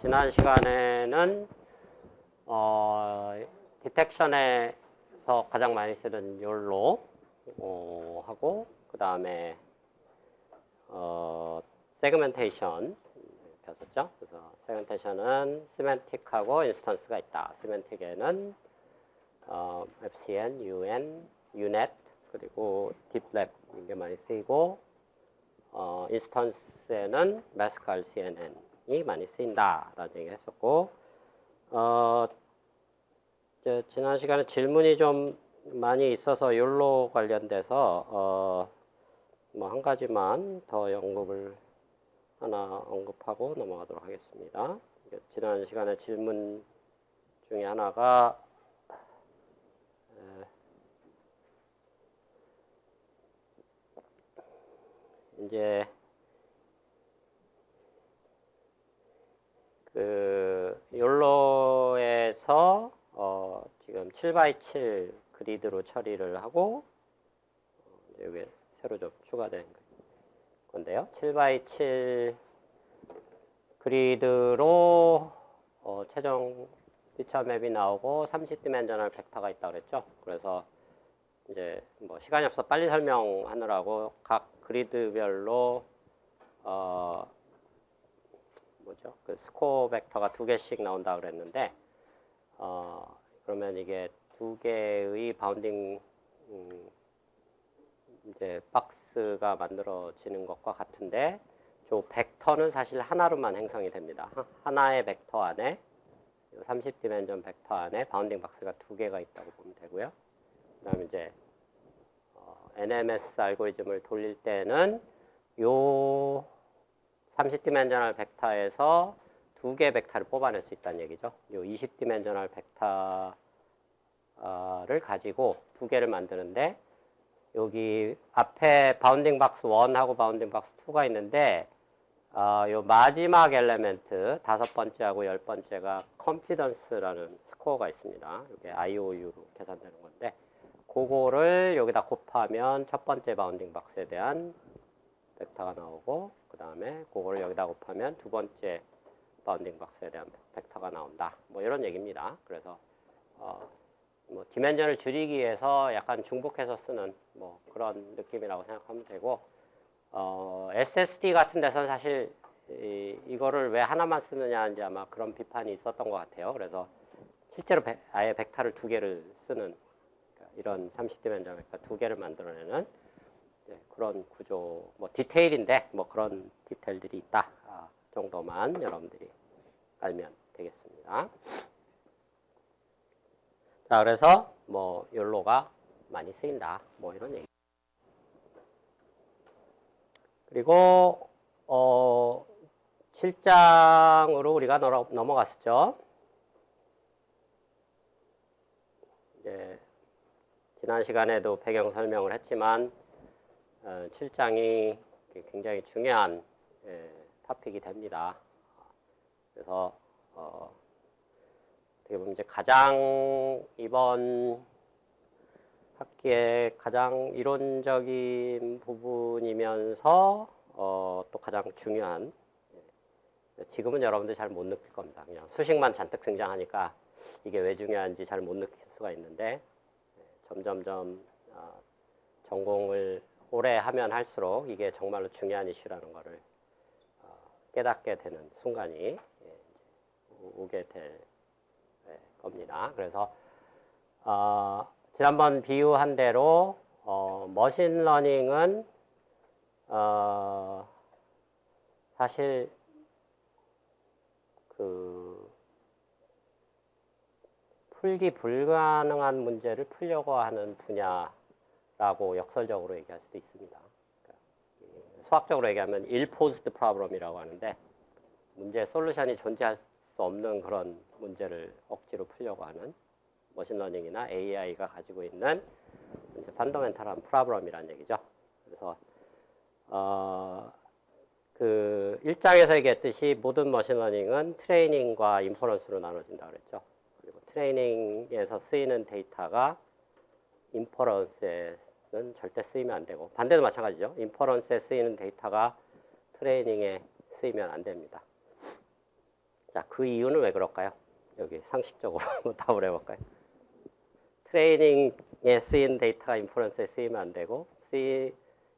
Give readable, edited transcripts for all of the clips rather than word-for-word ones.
지난 시간에는 디텍션에서 가장 많이 쓰는 YOLO 하고 그 다음에 세그멘테이션 배웠었죠. 그래서 세그멘테이션은 시멘틱하고 인스턴스가 있다. 시멘틱에는 FCN, UN, UNet 그리고 딥랩 이게 많이 쓰이고 인스턴스에는 MASQL, CNN이 많이 쓰인다라는 얘기 했었고 지난 시간에 질문이 좀 많이 있어서 YOLO 관련돼서 뭐 한 가지만 더 하나 언급하고 넘어가도록 하겠습니다. 지난 시간에 질문 중에 하나가 이제 그 YOLO에서 지금 7x7 그리드로 처리를 하고 여기 새로 좀 추가된 건데요. 7x7 그리드로 최종 피처 맵이 나오고 30디멘저널 벡터가 있다고 그랬죠. 그래서 이제 뭐 시간이 없어 빨리 설명하느라고 각 그리드별로 그 스코어 벡터가 2개씩 나온다 그랬는데 그러면 이게 2개의 바운딩 이제 박스가 만들어지는 것과 같은데 저 벡터는 사실 하나로만 행성이 됩니다. 하나의 벡터 안에 30디멘전 벡터 안에 바운딩 박스가 2개가 있다고 보면 되고요. 그 다음에 이제 NMS 알고리즘을 돌릴 때는 요 30디멘저널 벡터에서 2개 벡터를 뽑아낼 수 있다는 얘기죠. 요 20디멘저널 벡터를 가지고 2개를 만드는데 여기 앞에 바운딩 박스 1하고 바운딩 박스 2가 있는데 요 마지막 엘레멘트 5번째하고 10번째가 컴피던스라는 스코어가 있습니다. 이게 IOU로 계산되는 건데 그거를 여기다 곱하면 첫 번째 바운딩 박스에 대한 벡터가 나오고 그 다음에 그거를 여기다 곱하면 두 번째 바운딩 박스에 대한 벡터가 나온다. 뭐 이런 얘기입니다. 그래서 뭐 디멘전을 줄이기 위해서 약간 중복해서 쓰는 뭐 그런 느낌이라고 생각하면 되고 SSD 같은 데서는 사실 이거를 왜 하나만 쓰느냐 이제 아마 그런 비판이 있었던 것 같아요. 그래서 실제로 아예 벡터를 2개를 쓰는 이런 30디멘전 벡터 2개를 만들어내는 그런 구조, 뭐 디테일인데 뭐 그런 디테일들이 있다 정도만 여러분들이 알면 되겠습니다. 자, 그래서 뭐 YOLO가 많이 쓰인다, 뭐 이런 얘기. 그리고 7장으로 우리가 넘어갔었죠. 이제 지난 시간에도 배경 설명을 했지만 7장이 굉장히 중요한 토픽이 됩니다. 그래서 어떻게 보면 이제 가장 이번 학기에 가장 이론적인 부분이면서 또 가장 중요한 지금은 여러분들 잘 못 느낄 겁니다. 그냥 수식만 잔뜩 등장하니까 이게 왜 중요한지 잘 못 느낄 수가 있는데 점점점 전공을 오래 하면 할수록 이게 정말로 중요한 이슈라는 것을 깨닫게 되는 순간이 오게 될 겁니다. 그래서 지난번 비유한 대로 머신러닝은 사실 그 풀기 불가능한 문제를 풀려고 하는 분야라고 역설적으로 얘기할 수도 있습니다. 수학적으로 얘기하면 일포즈드 프로블럼이라고 하는데 문제의 솔루션이 존재할 수 없는 그런 문제를 억지로 풀려고 하는 머신러닝이나 AI가 가지고 있는 펀더멘탈한 프로블럼이라는 얘기죠. 그래서 그 1장에서 얘기했듯이 모든 머신러닝은 트레이닝과 인퍼런스로 나눠진다고 그랬죠. 그리고 트레이닝에서 쓰이는 데이터가 인퍼런스에는 절대 쓰이면 안 되고 반대도 마찬가지죠. 인퍼런스에 쓰이는 데이터가 트레이닝에 쓰이면 안 됩니다. 자, 그 이유는 왜 그럴까요? 여기 상식적으로 한번 답을 해볼까요? 트레이닝에 쓰이는 데이터가 인퍼런스에 쓰이면 안 되고,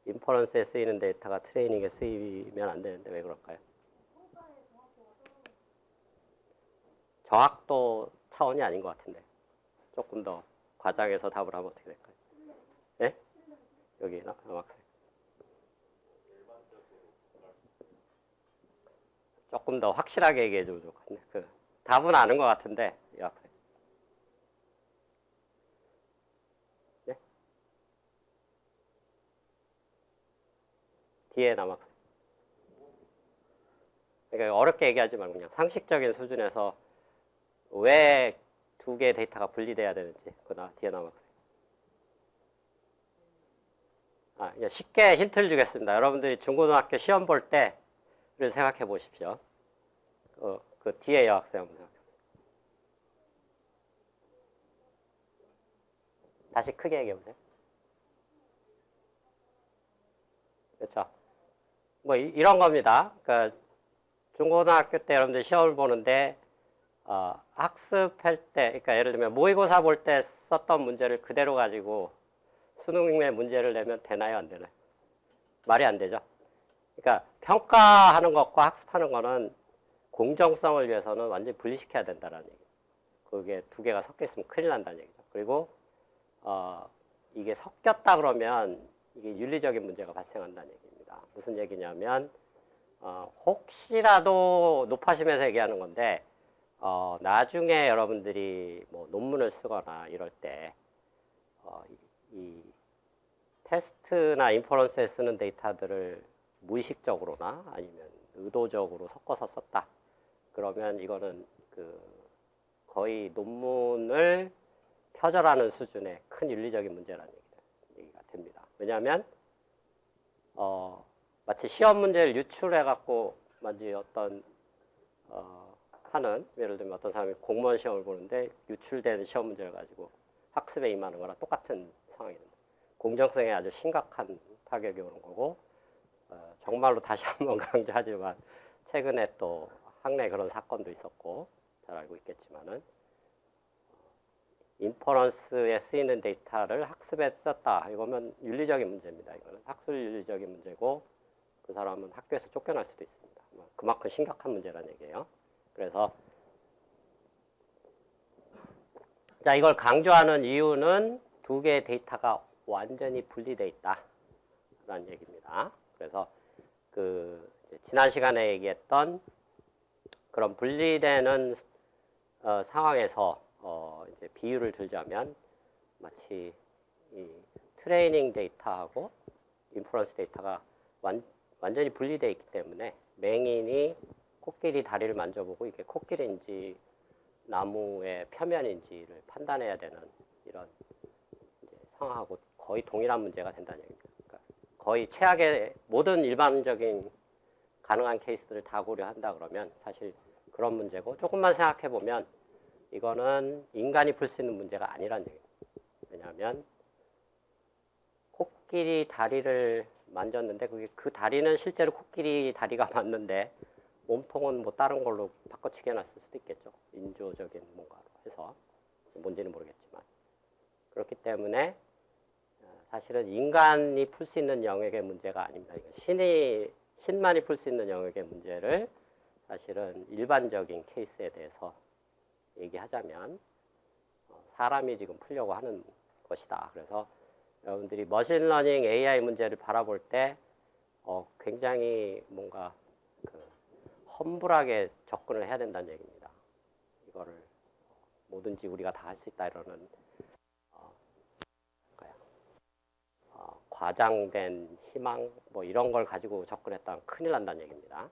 인퍼런스에 쓰이는 데이터가 트레이닝에 쓰이면 안 되는데 왜 그럴까요? 정확도 차원이 아닌 것 같은데. 조금 더 과장해서 답을 하면 어떻게 될까요? 네? 여기 남학생. 조금 더 확실하게 얘기해 주면 좋겠네. 그 답은 아는 것 같은데, 이 학생. 네? 뒤에 남학생. 그러니까 어렵게 얘기하지 말고 그냥 상식적인 수준에서 왜 두 개의 데이터가 분리돼야 되는지, 뒤에 남학생. 쉽게 힌트를 주겠습니다. 여러분들이 중고등학교 시험 볼 때를 생각해 보십시오. 그 뒤에 여학생 한번 생각해 보세요. 다시 크게 얘기해 보세요. 그렇죠. 뭐 이런 겁니다. 그러니까 중고등학교 때 여러분들 시험을 보는데 학습할 때, 그러니까 예를 들면 모의고사 볼 때 썼던 문제를 그대로 가지고 수능에 문제를 내면 되나요, 안 되나요? 말이 안 되죠. 그러니까 평가하는 것과 학습하는 거는 공정성을 위해서는 완전히 분리시켜야 된다는 얘기예요. 그게 두 개가 섞여 있으면 큰일 난다는 얘기죠. 그리고 이게 섞였다 그러면 이게 윤리적인 문제가 발생한다는 얘기입니다. 무슨 얘기냐면 혹시라도 높아지면서 얘기하는 건데 나중에 여러분들이 뭐 논문을 쓰거나 이럴 때 이 테스트나 인퍼런스에 쓰는 데이터들을 무의식적으로나 아니면 의도적으로 섞어서 썼다. 그러면 이거는 거의 논문을 표절하는 수준의 큰 윤리적인 문제라는 얘기가 됩니다. 왜냐하면 마치 시험 문제를 유출해 갖고 마치 어떤 하는, 예를 들면 어떤 사람이 공무원 시험을 보는데 유출된 시험 문제를 가지고 학습에 임하는 거랑 똑같은 상황입니다. 공정성에 아주 심각한 타격이 오는 거고, 정말로 다시 한번 강조하지만 최근에 또 학내 그런 사건도 있었고 잘 알고 있겠지만은 인퍼런스에 쓰이는 데이터를 학습에 썼다. 이거면 윤리적인 문제입니다. 이거는 학술 윤리적인 문제고 그 사람은 학교에서 쫓겨날 수도 있습니다. 그만큼 심각한 문제라는 얘기예요. 그래서 자, 이걸 강조하는 이유는 두 개의 데이터가 완전히 분리되어 있다라는 얘기입니다. 그래서 지난 시간에 얘기했던 그런 분리되는 상황에서 이제 비유를 들자면 마치 이 트레이닝 데이터하고 인퍼런스 데이터가 완전히 분리되어 있기 때문에 맹인이 코끼리 다리를 만져보고 이게 코끼리인지 나무의 표면인지를 판단해야 되는 이런 이제 상황하고 거의 동일한 문제가 된다는 얘기입니다. 그러니까 거의 최악의 모든 일반적인 가능한 케이스들을 다 고려한다 그러면 사실 그런 문제고, 조금만 생각해 보면 이거는 인간이 풀 수 있는 문제가 아니라는 얘기입니다. 왜냐하면 코끼리 다리를 만졌는데 그 다리는 실제로 코끼리 다리가 맞는데 몸통은 뭐 다른 걸로 바꿔치기 해놨을 수도 있겠죠. 인조적인 뭔가로 해서 뭔지는 모르겠지만, 그렇기 때문에 사실은 인간이 풀 수 있는 영역의 문제가 아닙니다. 신만이 풀 수 있는 영역의 문제를 사실은 일반적인 케이스에 대해서 얘기하자면 사람이 지금 풀려고 하는 것이다. 그래서 여러분들이 머신러닝 AI 문제를 바라볼 때 굉장히 뭔가 험불하게 접근을 해야 된다는 얘기입니다. 이거를 뭐든지 우리가 다 할 수 있다 이러는 과장된 희망 뭐 이런 걸 가지고 접근했다면 큰일 난다는 얘기입니다.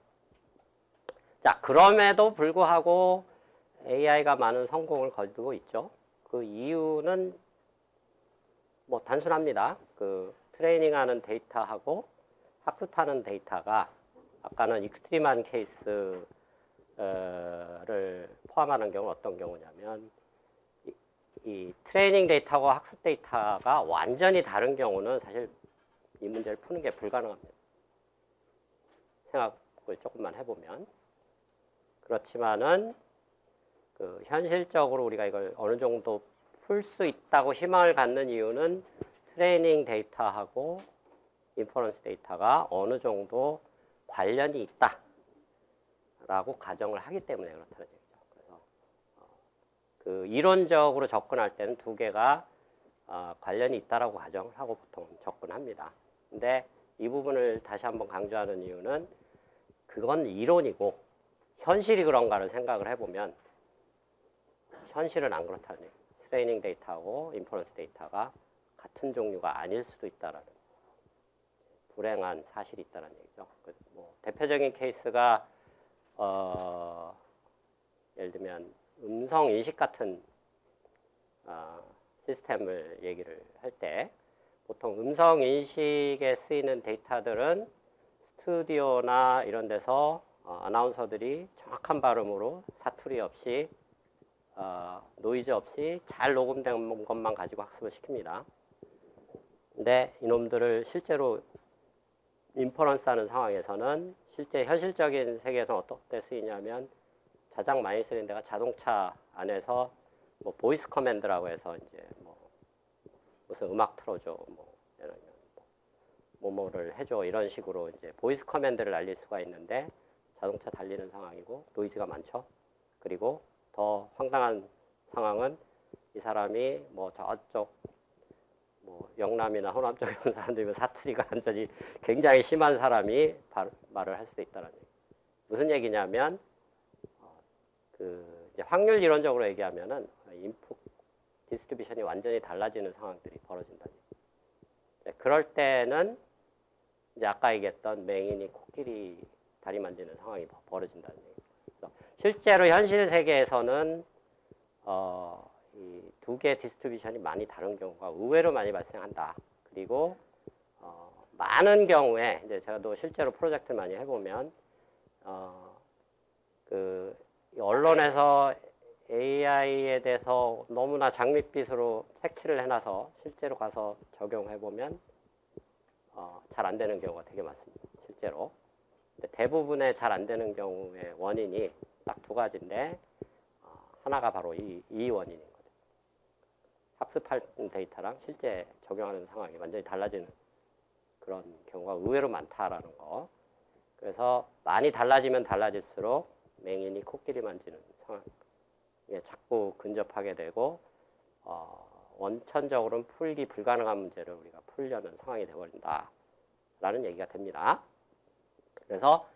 자, 그럼에도 불구하고 AI가 많은 성공을 거두고 있죠. 그 이유는 뭐 단순합니다. 트레이닝하는 데이터하고 학습하는 데이터가 아까는 익스트림한 케이스를 포함하는 경우는 어떤 경우냐면 이 트레이닝 데이터와 학습 데이터가 완전히 다른 경우는 사실 이 문제를 푸는 게 불가능합니다. 생각을 조금만 해보면 그렇지만은 그 현실적으로 우리가 이걸 어느 정도 풀 수 있다고 희망을 갖는 이유는 트레이닝 데이터하고 인퍼런스 데이터가 어느 정도 관련이 있다라고 가정을 하기 때문에 그렇다는 얘기죠. 그래서 그 이론적으로 접근할 때는 두 개가 관련이 있다라고 가정을 하고 보통 접근합니다. 근데 이 부분을 다시 한번 강조하는 이유는 그건 이론이고 현실이 그런가를 생각을 해보면 현실은 안 그렇다는 얘기예요. 트레이닝 데이터하고 인퍼런스 데이터가 같은 종류가 아닐 수도 있다라는 불행한 사실이 있다는 얘기죠. 뭐 대표적인 케이스가 예를 들면 음성 인식 같은 시스템을 얘기를 할 때 보통 음성 인식에 쓰이는 데이터들은 스튜디오나 이런 데서 아나운서들이 정확한 발음으로 사투리 없이 노이즈 없이 잘 녹음된 것만 가지고 학습을 시킵니다. 근데 이놈들을 실제로 인퍼런스 하는 상황에서는 실제 현실적인 세계에서 어떻게 쓰이냐면 가장 많이 쓰이는 데가 자동차 안에서 뭐 보이스 커맨드라고 해서 이제 뭐 무슨 음악 틀어줘 뭐를 해줘 이런 식으로 이제 보이스 커맨드를 날릴 수가 있는데 자동차 달리는 상황이고 노이즈가 많죠. 그리고 더 황당한 상황은 이 사람이 뭐 저쪽 뭐 영남이나 호남 쪽에 있는 사람들이면 사투리가 완전히 굉장히 심한 사람이 말을 할 수도 있다는 얘기. 무슨 얘기냐면 그 이제 확률 이론적으로 얘기하면은 인풋 디스트리뷰션이 완전히 달라지는 상황들이 벌어진다는 얘기. 그럴 때는 이제 아까 얘기했던 맹인이 코끼리 다리 만지는 상황이 벌어진다는 얘기. 실제로 현실 세계에서는 이 두 개의 디스트리뷰션이 많이 다른 경우가 의외로 많이 발생한다. 그리고 많은 경우에 이제 제가 또 실제로 프로젝트를 많이 해보면 그 언론에서 AI에 대해서 너무나 장밋빛으로 색칠을 해놔서 실제로 가서 적용해보면 잘 안 되는 경우가 되게 많습니다. 실제로. 근데 대부분의 잘 안 되는 경우의 원인이 딱 두 가지인데 하나가 바로 이 원인인 거죠. 학습할 데이터랑 실제 적용하는 상황이 완전히 달라지는 그런 경우가 의외로 많다라는 거. 그래서 많이 달라지면 달라질수록 맹인이 코끼리 만지는 상황에 자꾸 근접하게 되고 원천적으로는 풀기 불가능한 문제를 우리가 풀려는 상황이 되어버린다라는 얘기가 됩니다. 그래서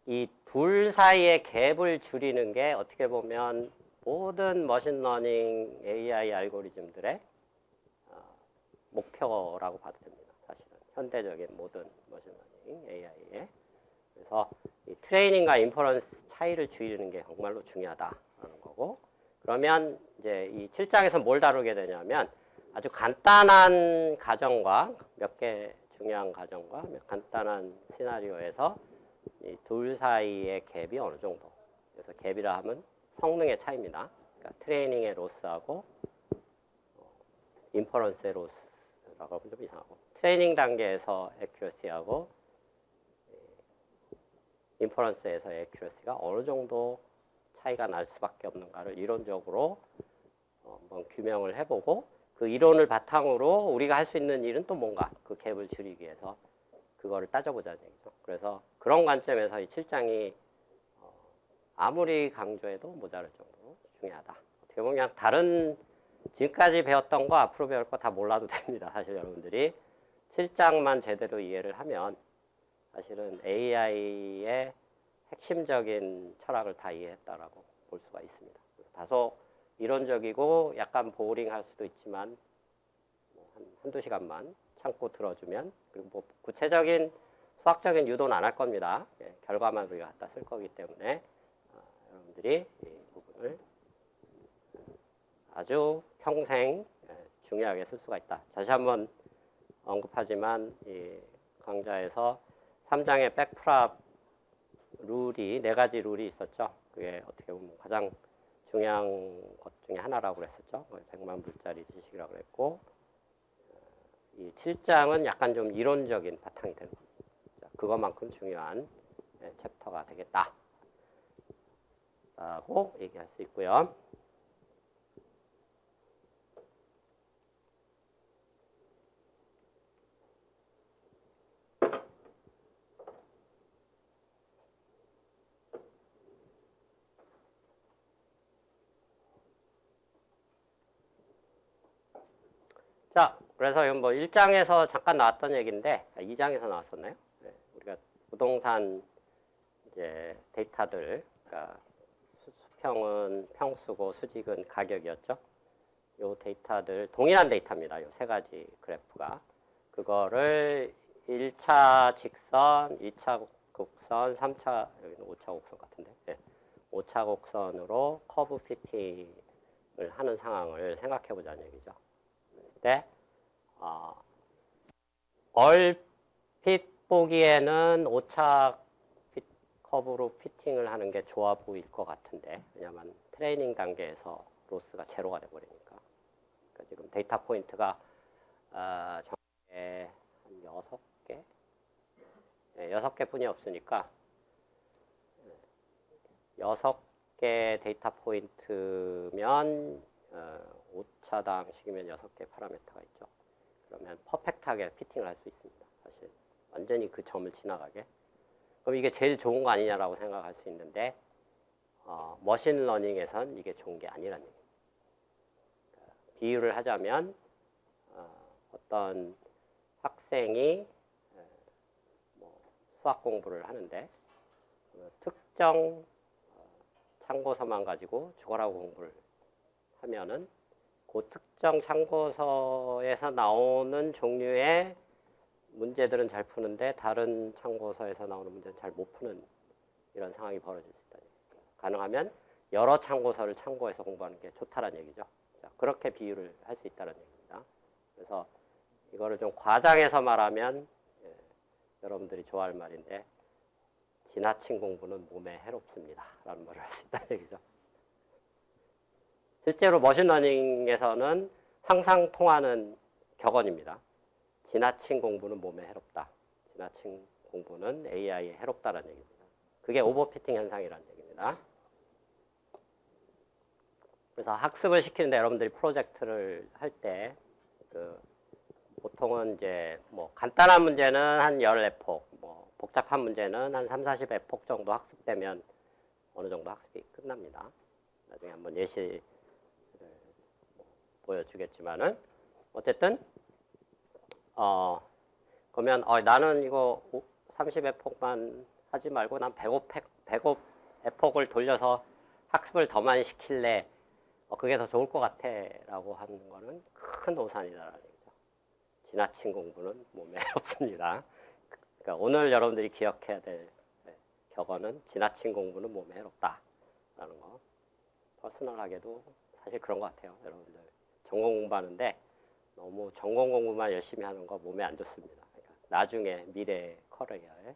이 둘 사이의 갭을 줄이는 게 어떻게 보면 모든 머신러닝 AI 알고리즘들의 목표라고 봐도 됩니다. 사실은 현대적인 모든 머신러닝 AI에. 그래서 이 트레이닝과 인퍼런스 차이를 줄이는 게 정말로 중요하다라는 거고. 그러면 이제 이 7장에서 뭘 다루게 되냐면 아주 간단한 가정과 몇 개 중요한 가정과 간단한 시나리오에서 이 둘 사이의 갭이 어느 정도. 그래서 갭이라 하면 성능의 차이입니다. 그러니까 트레이닝의 로스하고 인퍼런스의 로스라고 하면 좀 이상하고 트레이닝 단계에서 애큐러시하고 인퍼런스에서의 애큐러시가 어느 정도 차이가 날 수밖에 없는가를 이론적으로 한번 규명을 해보고 그 이론을 바탕으로 우리가 할 수 있는 일은 또 뭔가 그 갭을 줄이기 위해서 그거를 따져보자는 얘기죠. 그래서 그런 관점에서 이 7장이 아무리 강조해도 모자랄 정도로 중요하다. 어떻게 보면 그냥 다른 지금까지 배웠던 거 앞으로 배울 거 다 몰라도 됩니다. 사실 여러분들이 7장만 제대로 이해를 하면 사실은 AI의 핵심적인 철학을 다 이해했다라고 볼 수가 있습니다. 다소 이론적이고 약간 보링할 수도 있지만 한두 시간만 참고 들어주면 그리고 뭐 구체적인 수학적인 유도는 안 할 겁니다. 예, 결과만 우리가 갖다 쓸 거기 때문에 여러분들이 이 부분을 아주 평생 중요하게 쓸 수가 있다. 다시 한번 언급하지만 이 강좌에서 3장의 백프랍 룰이 4가지 룰이 있었죠. 그게 어떻게 보면 가장 중요한 것 중에 하나라고 그랬었죠. 100만 불짜리 지식이라고 그랬고 이 7장은 약간 좀 이론적인 바탕이 되는 겁니다. 그것만큼 중요한 챕터가 되겠다. 있다고 얘기할 수 있고요. 자, 그래서 이건 뭐 1장에서 잠깐 나왔던 얘기인데 2장에서 나왔었나요? 네, 우리가 부동산 이제 데이터들, 그러니까 수평은 평수고 수직은 가격이었죠. 요 데이터들 동일한 데이터입니다. 요 세 가지 그래프가 그거를 1차 직선, 2차 곡선, 3차 여기는 5차 곡선 같은데, 네, 5차 곡선으로 커브 피팅을 하는 상황을 생각해 보자는 얘기죠. 네, 얼핏 보기에는 5차 커브로 피팅을 하는 게 좋아 보일 것 같은데, 왜냐하면 트레이닝 단계에서 로스가 제로가 돼버리니까. 그러니까 지금 데이터 포인트가 정확하게 한 6개? 네, 6개 뿐이 없으니까 6개 데이터 포인트면 5차당식이면 6개 파라미터가 있죠. 그러면 퍼펙트하게 피팅을 할 수 있습니다. 사실 완전히 그 점을 지나가게. 그럼 이게 제일 좋은 거 아니냐라고 생각할 수 있는데 머신러닝에선 이게 좋은 게 아니라는 얘기입니다. 비유를 하자면 어떤 학생이 뭐 수학 공부를 하는데 특정 참고서만 가지고 죽어라고 공부를 하면은 그 특정 참고서에서 나오는 종류의 문제들은 잘 푸는데 다른 참고서에서 나오는 문제는 잘 못 푸는 이런 상황이 벌어질 수 있다. 가능하면 여러 참고서를 참고해서 공부하는 게 좋다는 얘기죠. 자, 그렇게 비유를 할 수 있다는 얘기입니다. 그래서 이거를 좀 과장해서 말하면 여러분들이 좋아할 말인데 지나친 공부는 몸에 해롭습니다. 라는 말을 할 수 있다는 얘기죠. 실제로 머신러닝에서는 항상 통하는 격언입니다. 지나친 공부는 몸에 해롭다. 지나친 공부는 AI에 해롭다는 얘기입니다. 그게 오버피팅 현상이라는 얘기입니다. 그래서 학습을 시키는데 여러분들이 프로젝트를 할 때 보통은 이제 뭐 간단한 문제는 한 14폭, 뭐 복잡한 문제는 한 3, 40에폭 정도 학습되면 어느 정도 학습이 끝납니다. 나중에 한번 예시를 보여주겠지만은 어쨌든 그러면 나는 이거 30에폭만 하지 말고 난 105에폭을 돌려서 학습을 더 많이 시킬래. 그게 더 좋을 것 같아 라고 하는 거는 큰 오산이다라는 얘기죠. 지나친 공부는 몸에 해롭습니다. 그러니까 오늘 여러분들이 기억해야 될 격언은 지나친 공부는 몸에 해롭다 라는 거. 퍼스널하게도 사실 그런 것 같아요. 여러분들 전공 공부하는데 너무 전공 공부만 열심히 하는 거 몸에 안 좋습니다. 그러니까 나중에 미래 커리어에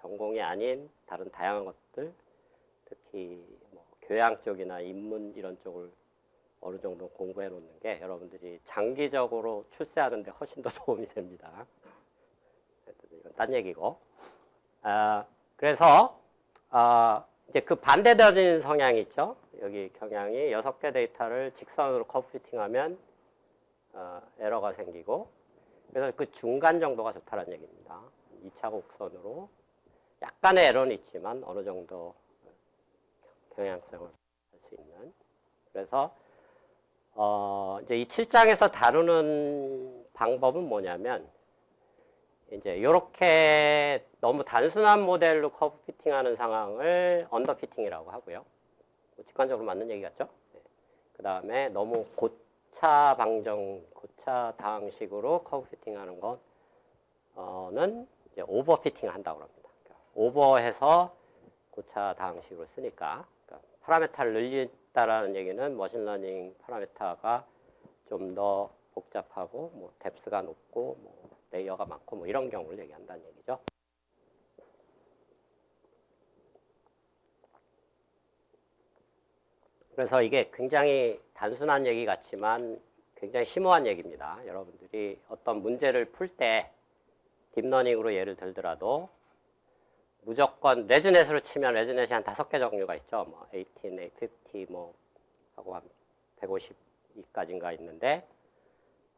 전공이 아닌 다른 다양한 것들, 특히 뭐 교양 쪽이나 인문 이런 쪽을 어느 정도 공부해 놓는 게 여러분들이 장기적으로 출세하는 데 훨씬 더 도움이 됩니다. 이건 딴 얘기고. 그래서 이제 그 반대되어진 성향이 있죠. 여기 경향이 6개 데이터를 직선으로 커브 피팅하면 에러가 생기고, 그래서 그 중간 정도가 좋다는 얘기입니다. 2차 곡선으로 약간의 에러는 있지만 어느 정도 경향성을 할 수 있는. 그래서 이제 이 7장에서 다루는 방법은 뭐냐면 이제 이렇게 너무 단순한 모델로 커브 피팅하는 상황을 언더 피팅이라고 하고요. 직관적으로 맞는 얘기 같죠? 네. 그 다음에 너무 고차 방정, 고차 다항식으로 커브 피팅하는 거는 이제 오버 피팅을 한다고 합니다. 그러니까 오버해서 고차 다항식으로 쓰니까. 그러니까 파라메타를 늘린다라는 얘기는 머신러닝 파라메타가 좀 더 복잡하고 뭐 뎁스가 높고 뭐 레이어가 많고 뭐 이런 경우를 얘기한다는 얘기죠. 그래서 이게 굉장히 단순한 얘기 같지만 굉장히 심오한 얘기입니다. 여러분들이 어떤 문제를 풀 때 딥러닝으로 예를 들더라도 무조건 레즈넷으로 치면 레즈넷이 한 5개 종류가 있죠. 뭐 18, 50 뭐 하고 한 152까지인가 있는데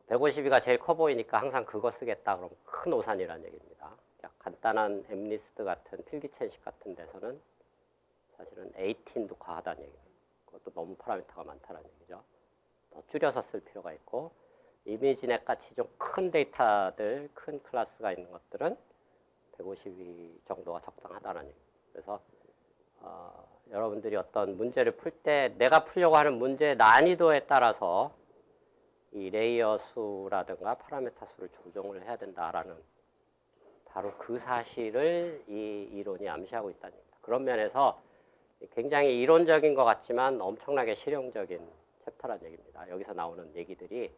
152가 제일 커 보이니까 항상 그거 쓰겠다. 그럼 큰 오산이라는 얘기입니다. 간단한 엠리스트 같은 필기체식 같은 데서는 사실은 18도 과하다는 얘기예요. 그것도 너무 파라미터가 많다는 얘기죠. 더 줄여서 쓸 필요가 있고 이미지넷 같이 좀 큰 데이터들, 큰 클래스가 있는 것들은 152 정도가 적당하다는 얘기예요. 그래서 여러분들이 어떤 문제를 풀 때 내가 풀려고 하는 문제의 난이도에 따라서 이 레이어 수라든가 파라미터 수를 조정을 해야 된다라는 바로 그 사실을 이 이론이 암시하고 있다는 얘기입니다. 그런 면에서 굉장히 이론적인 것 같지만 엄청나게 실용적인 챕터라는 얘기입니다. 여기서 나오는 얘기들이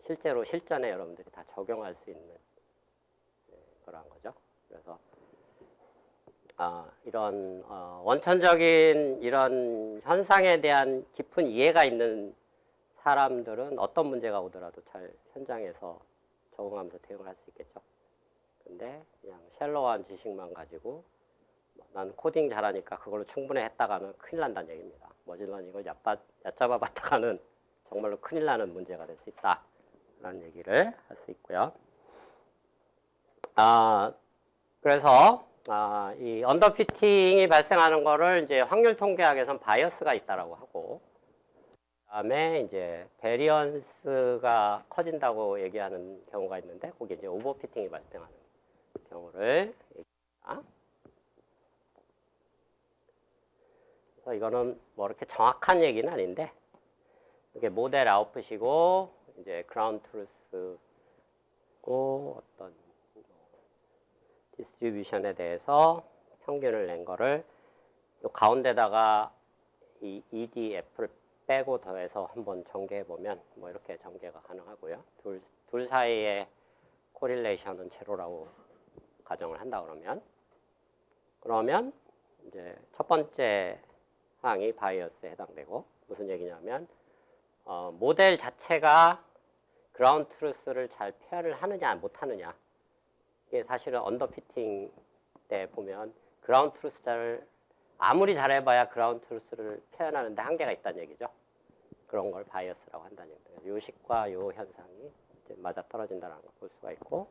실제로 실전에 여러분들이 다 적용할 수 있는 그런 거죠. 그래서 이런 원천적인 이런 현상에 대한 깊은 이해가 있는 사람들은 어떤 문제가 오더라도 잘 현장에서 적응하면서 대응을 할 수 있겠죠. 근데 그냥 샬로한 지식만 가지고 난 코딩 잘하니까 그걸로 충분히 했다가는 큰일 난다는 얘기입니다. 머신러닝을 얕잡아 봤다가는 정말로 큰일 나는 문제가 될 수 있다라는 얘기를 할 수 있고요. 그래서 이 언더피팅이 발생하는 거를 이제 확률 통계학에서는 바이어스가 있다라고 하고, 그다음에 이제 베리언스가 커진다고 얘기하는 경우가 있는데, 거기 이제 오버피팅이 발생하는 경우를 얘기합니다. 그래서 이거는 뭐 이렇게 정확한 얘기는 아닌데, 이게 모델 아웃풋이고 이제 그라운드 트루스고 어떤 디스트리뷰션에 대해서 평균을 낸 거를 요 가운데다가 이 EDF를 빼고 더해서 한번 전개해 보면 뭐 이렇게 전개가 가능하고요. 둘 사이의 코릴레이션은 제로라고 가정을 한다 그러면 이제 첫 번째 항이 바이어스에 해당되고, 무슨 얘기냐면 모델 자체가 그라운드 트루스를 잘 표현을 하느냐 못 하느냐, 이게 사실은 언더피팅 때 보면 그라운드 트루스를 아무리 잘해봐야 그라운드 트루스를 표현하는데 한계가 있다는 얘기죠. 그런 걸 바이어스라고 한다는 얘기예요. 요식과 요 현상이 이제 맞아 떨어진다는 걸 볼 수가 있고,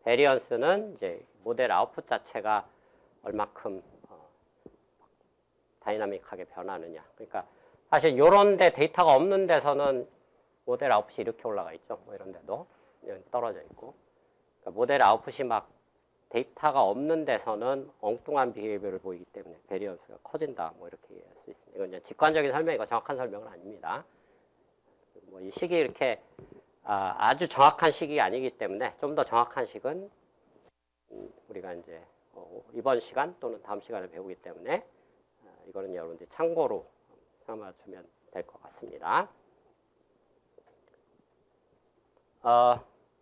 베리언스는 이제 모델 아웃풋 자체가 얼마큼 다이나믹하게 변하느냐. 그러니까 사실 이런 데 데이터가 없는 데서는 모델 아웃풋이 이렇게 올라가 있죠. 뭐 이런 데도 떨어져 있고. 그러니까 모델 아웃풋이 막 데이터가 없는 데서는 엉뚱한 비헤이비어를 보이기 때문에 베리언스가 커진다. 뭐 이렇게 이해할 수 있습니다. 이건 그냥 직관적인 설명이고 정확한 설명은 아닙니다. 뭐 이 식이 이렇게 아주 정확한 식이 아니기 때문에 좀 더 정확한 식은 우리가 이제 이번 시간 또는 다음 시간에 배우기 때문에 이거는 여러분들이 참고로 삼아주면 될 것 같습니다.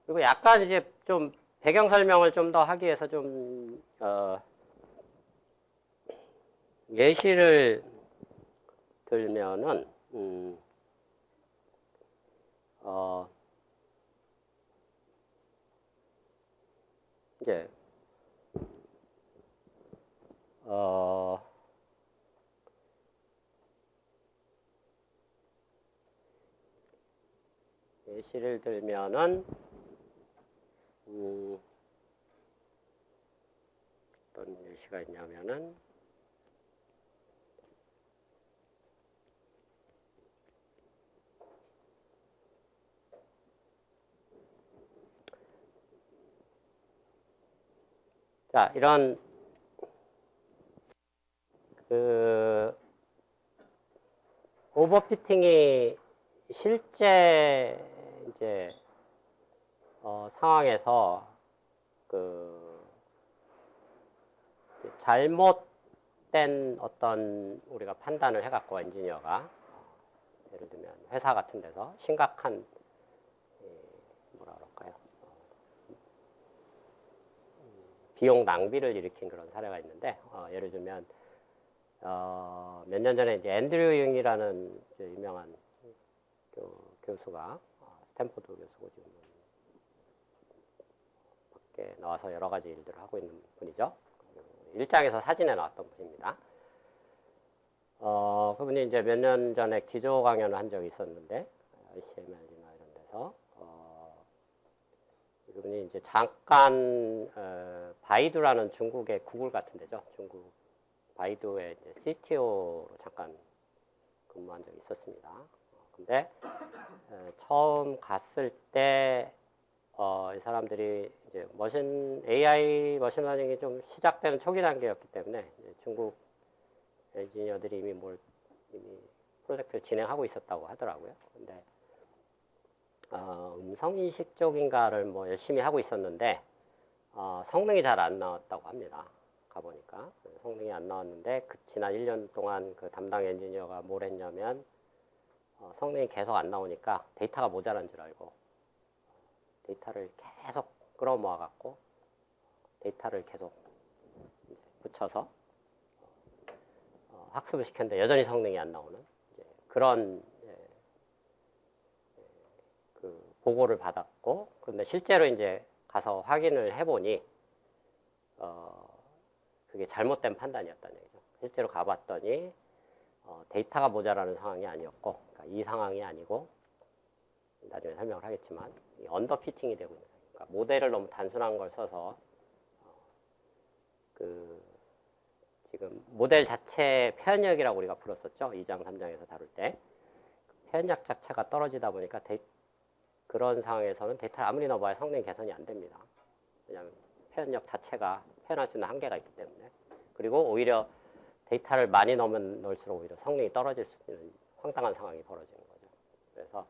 그리고 약간 이제 좀 배경 설명을 좀 더 하기 위해서 좀 예시를 들면은 이제 예시를 들면은 어떤 예시가 있냐면은 자, 이런 오버피팅이 실제 이제 상황에서 잘못된 어떤 우리가 판단을 해갖고 엔지니어가 예를 들면 회사 같은 데서 심각한 뭐라 그럴까요? 비용 낭비를 일으킨 그런 사례가 있는데 예를 들면 몇 년 전에 이제 앤드류 융이라는 유명한 교수가 스탠포드 교수고 지금 밖에 나와서 여러 가지 일들을 하고 있는 분이죠. 일장에서 사진에 나왔던 분입니다. 그분이 이제 몇 년 전에 기조 강연을 한 적이 있었는데, ICML이나 이런 데서, 그분이 이제 잠깐, 바이두라는 중국의 구글 같은 데죠. 중국 바이두의 이제 CTO로 잠깐 근무한 적이 있었습니다. 근데, 처음 갔을 때, 이 사람들이 이제 AI 머신러닝이 좀 시작되는 초기 단계였기 때문에 중국 엔지니어들이 이미 프로젝트를 진행하고 있었다고 하더라고요. 근데 음성인식 쪽인가를 뭐 열심히 하고 있었는데 성능이 잘 안 나왔다고 합니다. 가보니까 성능이 안 나왔는데 지난 1년 동안 그 담당 엔지니어가 뭘 했냐면 성능이 계속 안 나오니까 데이터가 모자란 줄 알고 데이터를 계속 끌어모아 갖고 데이터를 계속 붙여서 학습을 시켰는데 여전히 성능이 안 나오는 그런 그 보고를 받았고, 그런데 실제로 이제 가서 확인을 해보니 그게 잘못된 판단이었다는 얘기죠. 실제로 가봤더니 데이터가 모자라는 상황이 아니었고, 그러니까 이 상황이 아니고 나중에 설명을 하겠지만 언더피팅이 되고 있는, 그러니까 모델을 너무 단순한 걸 써서 지금 모델 자체 표현력이라고 우리가 불렀었죠. 2장, 3장에서 다룰 때. 표현력 자체가 떨어지다 보니까 그런 상황에서는 데이터를 아무리 넣어봐야 성능 개선이 안 됩니다. 왜냐하면 표현력 자체가 표현할 수 있는 한계가 있기 때문에. 그리고 오히려 데이터를 많이 넣을수록 오히려 성능이 떨어질 수 있는 황당한 상황이 벌어지는 거죠. 그래서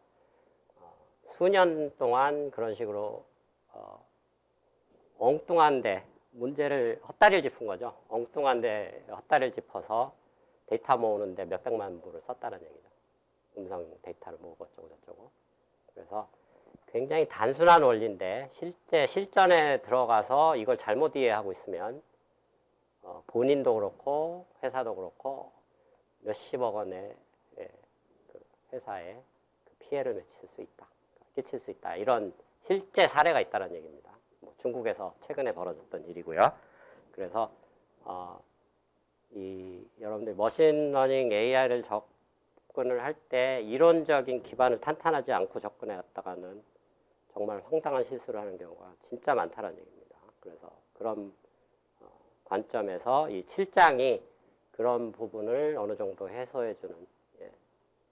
수년 동안 그런 식으로 엉뚱한데 문제를 헛다리를 짚은 거죠. 엉뚱한데 헛다리를 짚어서 데이터 모으는데 몇백만 부를 썼다는 얘기죠. 음성 데이터를 모으고 어쩌고 저쩌고. 그래서 굉장히 단순한 원리인데 실제 실전에 들어가서 이걸 잘못 이해하고 있으면 본인도 그렇고 회사도 그렇고 몇십억 원의 그 회사에 피해를 끼칠 수 있다. 이런 실제 사례가 있다는 얘기입니다. 중국에서 최근에 벌어졌던 일이고요. 그래서 여러분들 머신러닝 AI를 접근을 할 때 이론적인 기반을 탄탄하지 않고 접근해 갔다가는 정말 황당한 실수를 하는 경우가 진짜 많다는 얘기입니다. 그래서 그런 관점에서 이 7장이 그런 부분을 어느 정도 해소해주는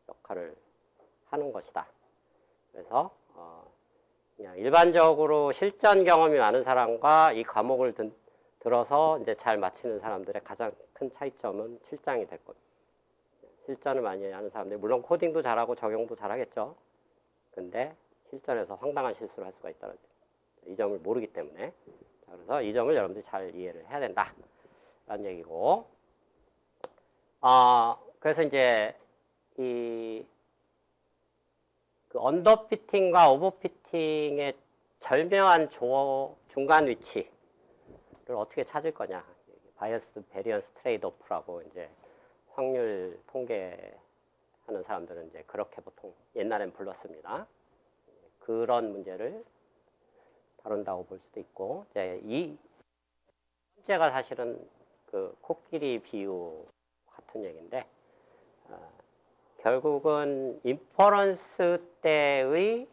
역할을 하는 것이다. 그래서 그냥 일반적으로 실전 경험이 많은 사람과 이 과목을 들어서 이제 잘 마치는 사람들의 가장 큰 차이점은 7장이 될 겁니다. 실전을 많이 하는 사람들, 물론 코딩도 잘하고 적용도 잘하겠죠. 근데 실전에서 황당한 실수를 할 수가 있다는 이 점을 모르기 때문에. 자, 그래서 이 점을 여러분들이 잘 이해를 해야 된다. 라는 얘기고. 그래서 이제 그 언더피팅과 오버피팅의 절묘한 중간 위치를 어떻게 찾을 거냐. 바이어스 베리언스 트레이드 오프라고 이제 확률 통계하는 사람들은 이제 그렇게 보통 옛날엔 불렀습니다. 그런 문제를 다룬다고 볼 수도 있고, 이제 이 문제가 사실은 그 코끼리 비유 같은 얘기인데, 결국은 인퍼런스 때의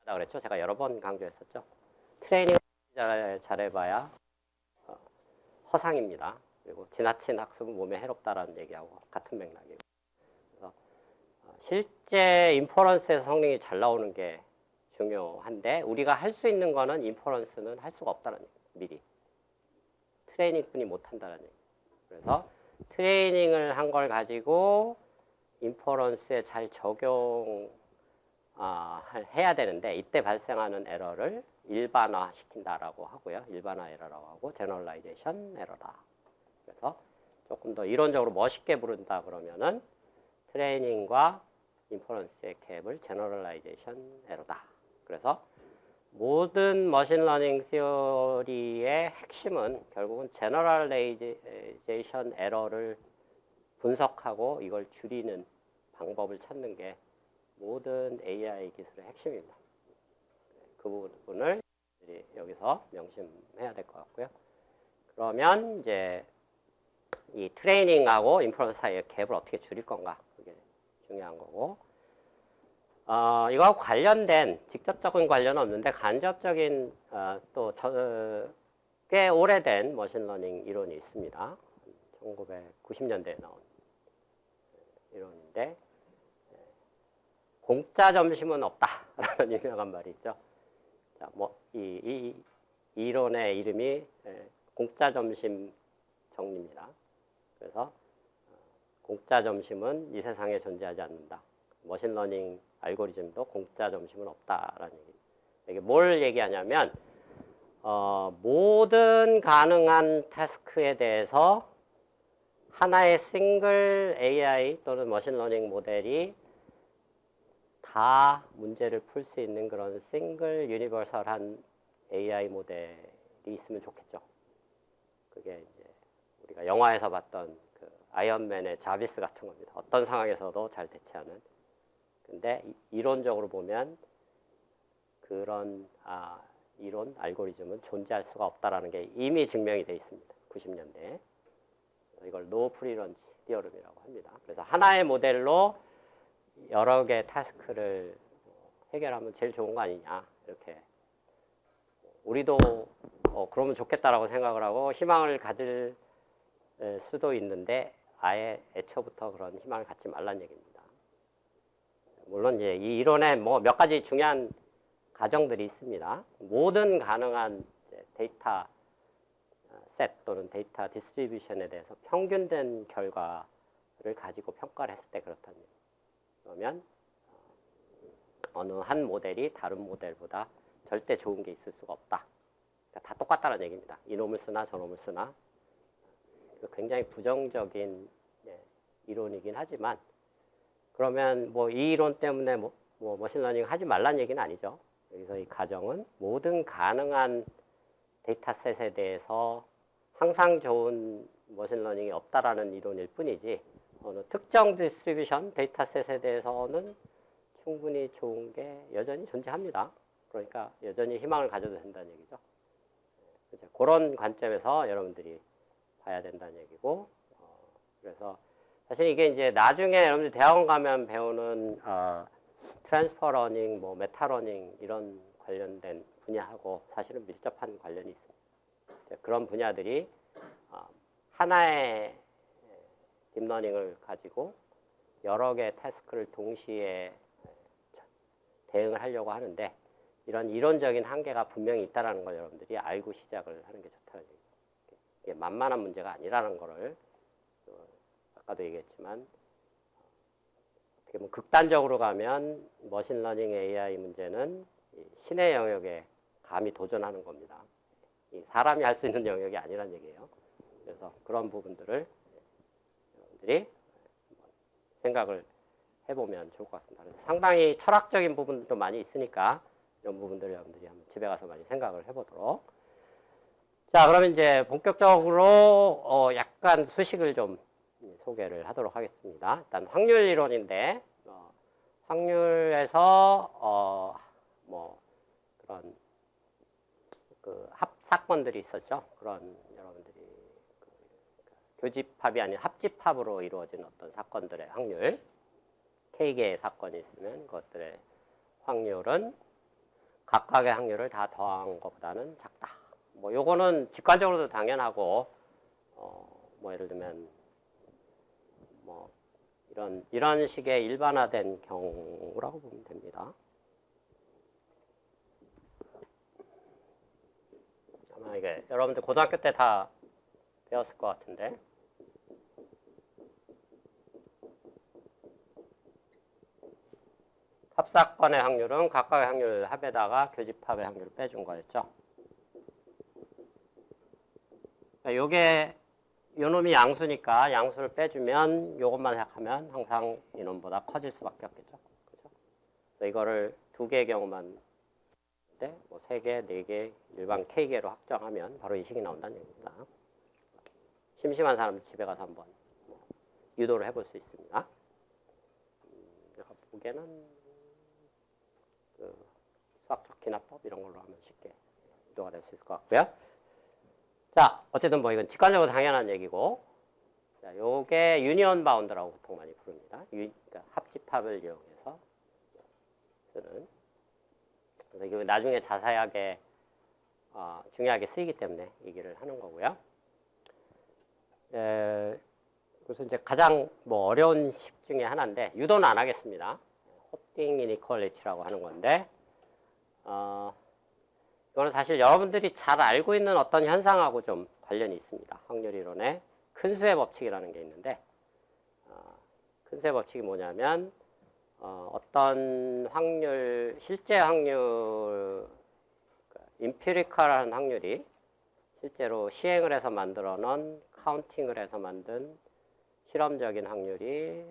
그랬죠. 제가 여러 번 강조했었죠. 트레이닝 잘해봐야 허상입니다. 그리고 지나친 학습은 몸에 해롭다라는 얘기하고 같은 맥락이고. 그래서 실제 인퍼런스에서 성능이 잘 나오는 게 중요한데 우리가 할 수 있는 거는 인퍼런스는 할 수가 없다는 얘기예요. 미리. 트레이닝뿐이 못한다는 얘기예요. 그래서 트레이닝을 한 걸 가지고 인퍼런스에 잘 적용 해야 되는데 이때 발생하는 에러를 일반화 시킨다라고 하고요. 일반화 에러라고 하고 제너럴라이제이션 에러다. 그래서 조금 더 이론적으로 멋있게 부른다 그러면은 트레이닝과 인퍼런스의 갭을 제너럴라이제이션 에러다. 그래서 모든 머신러닝 시어리의 핵심은 결국은 제너럴라이제이션 에러를 분석하고 이걸 줄이는 방법을 찾는 게 모든 AI 기술의 핵심입니다. 그 부분을 여기서 명심해야 될 것 같고요. 그러면 이제 이 트레이닝하고 인퍼런스 사이의 갭을 어떻게 줄일 건가, 그게 중요한 거고, 이거하고 관련된 직접적인 관련은 없는데 간접적인 꽤 오래된 머신러닝 이론이 있습니다. 1990년대에 나온 이론인데, 공짜 점심은 없다라는 유명한 말이 있죠. 자, 이 이론의 이름이 공짜 점심 정리입니다. 그래서 공짜 점심은 이 세상에 존재하지 않는다. 머신러닝 알고리즘도 공짜 점심은 없다라는 얘기. 이게 뭘 얘기하냐면 모든 가능한 태스크에 대해서 하나의 싱글 AI 또는 머신러닝 모델이 다 문제를 풀 수 있는 그런 싱글 유니버설한 AI 모델이 있으면 좋겠죠. 그게 이제 우리가 영화에서 봤던 그 아이언맨의 자비스 같은 겁니다. 어떤 상황에서도 잘 대처하는. 근데 이론적으로 보면 그런 이론 알고리즘은 존재할 수가 없다라는 게 이미 증명이 되어 있습니다. 90년대에. 이걸 노 프리런치 디어럼이라고 합니다. 그래서 하나의 모델로 여러 개의 타스크를 해결하면 제일 좋은 거 아니냐, 이렇게 우리도 그러면 좋겠다라고 생각을 하고 희망을 가질 수도 있는데 아예 애초부터 그런 희망을 갖지 말란 얘기입니다. 물론 이제 이 이론에 몇 가지 중요한 가정들이 있습니다. 모든 가능한 데이터 셋 또는 데이터 디스트리뷰션에 대해서 평균된 결과를 가지고 평가를 했을 때 그렇다는 얘기입니다. 그러면 어느 한 모델이 다른 모델보다 절대 좋은 게 있을 수가 없다. 그러니까 다 똑같다는 얘기입니다. 이놈을 쓰나 저놈을 쓰나. 굉장히 부정적인 이론이긴 하지만 그러면 이 이론 때문에 머신러닝 하지 말란 얘기는 아니죠. 여기서 이 가정은 모든 가능한 데이터셋에 대해서 항상 좋은 머신러닝이 없다라는 이론일 뿐이지 어느 특정 디스트리뷰션 데이터셋에 대해서는 충분히 좋은 게 여전히 존재합니다. 그러니까 여전히 희망을 가져도 된다는 얘기죠. 그런 관점에서 여러분들이 봐야 된다는 얘기고, 그래서 사실 이게 이제 나중에 여러분들 대학원 가면 배우는 트랜스퍼 러닝, 메타 러닝 이런 관련된 분야하고 사실은 밀접한 관련이 있습니다. 그런 분야들이 하나의 딥러닝을 가지고 여러 개의 태스크를 동시에 대응을 하려고 하는데 이런 이론적인 한계가 분명히 있다는 걸 여러분들이 알고 시작을 하는 게 좋다는 얘기죠. 이게 만만한 문제가 아니라는 거를 아까도 얘기했지만 어떻게 보면 극단적으로 가면 머신러닝 AI 문제는 신의 영역에 감히 도전하는 겁니다. 사람이 할 수 있는 영역이 아니란 얘기예요. 그래서 그런 부분들을 여러분들이 생각을 해보면 좋을 것 같습니다. 그래서 상당히 철학적인 부분도 많이 있으니까 이런 부분들을 여러분들이 한번 집에 가서 많이 생각을 해보도록. 자, 그러면 이제 본격적으로 약간 수식을 좀 소개를 하도록 하겠습니다. 일단 확률 이론인데 확률에서 그런 그 합사건들이 있었죠. 그런 여러분들이 교집합이 아닌 합집합으로 이루어진 어떤 사건들의 확률, K개의 사건이 있으면 그것들의 확률은 각각의 확률을 다 더한 것보다는 작다. 요거는 직관적으로도 당연하고, 예를 들면, 이런 식의 일반화된 경우라고 보면 됩니다. 아마 이게 여러분들 고등학교 때 다 배웠을 것 같은데. 합사건의 확률은 각각의 확률 합에다가 교집합의 확률을 빼준 거였죠. 요게 요놈이 양수니까 양수를 빼주면 요것만 생각하면 항상 이놈보다 커질 수밖에 없겠죠. 그렇죠? 그래서 이거를 2개의 경우만 때 3개, 4개 일반 K개로 확정하면 바로 이 식이 나온다는 얘기입니다. 심심한 사람들 집에 가서 한번 유도를 해볼 수 있습니다. 제가 보기에는 수학적 기납법 이런 걸로 하면 쉽게 유도가 될 수 있을 것 같고요. 자, 어쨌든 뭐 이건 직관적으로 당연한 얘기고, 자, 요게 유니온 바운드라고 보통 많이 부릅니다. 그러니까 합집합을 이용해서 쓰는. 그래서 이거 나중에 자세하게 중요하게 쓰이기 때문에 얘기를 하는 거고요. 그래서 이제 가장 뭐 어려운 식 중에 하나인데 유도는 안 하겠습니다. 호띵 이니퀄리티라고 하는 건데 이거는 사실 여러분들이 잘 알고 있는 어떤 현상하고 좀 관련이 있습니다. 확률이론의 큰 수의 법칙이라는 게 있는데 큰 수의 법칙이 뭐냐면 어떤 확률, 실제 확률, 임피리컬한 확률이 실제로 시행을 해서 만들어 놓은 카운팅을 해서 만든 실험적인 확률이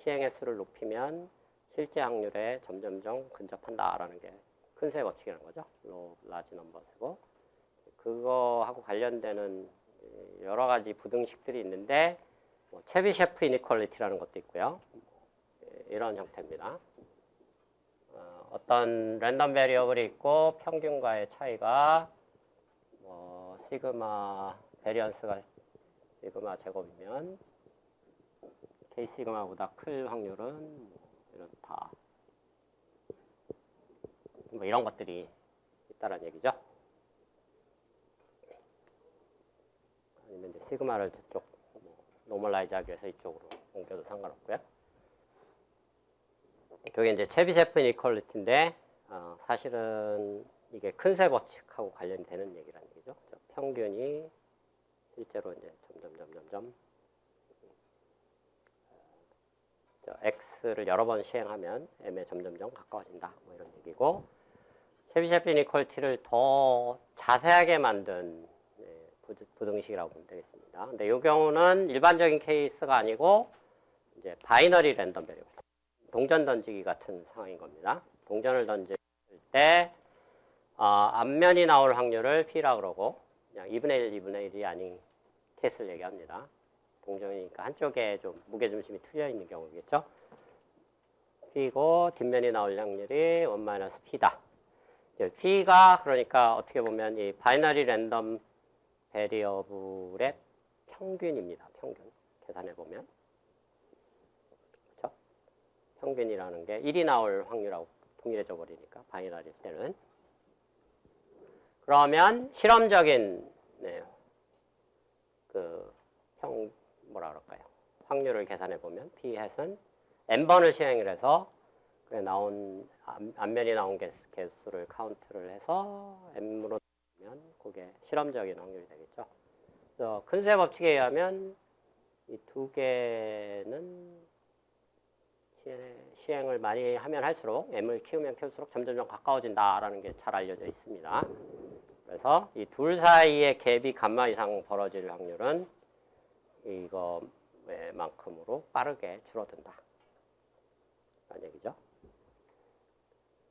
시행의 수를 높이면 실제 확률에 점점점 근접한다라는 게 큰 수의 법칙이라는 거죠. 로우 라지 넘버스고 그거하고 관련되는 여러 가지 부등식들이 있는데 뭐 체비셰프 이니퀄리티라는 것도 있고요. 이런 형태입니다. 어떤 랜덤 베리어블이 있고 평균과의 차이가 뭐 시그마 베리언스가 시그마 제곱이면 K 시그마보다 클 확률은 뭐 이렇다. 뭐 이런 것들이 있다는 얘기죠. 아니면 이제 시그마를 저쪽 노멀라이즈 하기 위해서 이쪽으로 옮겨도 상관없고요. 그게 이제 체비셰프 이니퀄리티인데 사실은 이게 큰 세 법칙하고 관련이 되는 얘기라는 얘기죠. 평균이 실제로 이제 점점 x를 여러 번 시행하면 m에 점점점 가까워진다. 뭐 이런 얘기고 체비셰프 이니퀄리티를 더 자세하게 만든 부등식이라고 보면 되겠습니다. 근데 이 경우는 일반적인 케이스가 아니고 이제 바이너리 랜덤 베리어블, 동전 던지기 같은 상황인 겁니다. 동전을 던질 때 앞면이 나올 확률을 P라 그러고 그냥 2분의 1, 2분의 1이 아닌 케이스를 얘기합니다. 동전이니까 한쪽에 좀 무게중심이 틀려 있는 경우겠죠. P고 뒷면이 나올 확률이 1-P다. P가 그러니까 어떻게 보면 이 바이너리 랜덤 베리어블의 평균입니다. 평균. 계산해 보면. 그렇죠? 평균이라는 게 1이 나올 확률하고 동일해져 버리니까 바이너리 때는. 그러면 실험적인 뭐라 그럴까요? 확률을 계산해 보면 P 햇은 n번을 시행을 해서 나온 앞면이 나온 개수를 카운트를 해서 m으로 나오면 그게 실험적인 확률이 되겠죠. 그래서 큰 수의 법칙에 의하면 이 두 개는 시행을 많이 하면 할수록 m을 키우면 키울수록 점점 가까워진다라는 게 잘 알려져 있습니다. 그래서 이 둘 사이의 갭이 감마 이상 벌어질 확률은 이거만큼으로 빠르게 줄어든다. 라는 얘기죠.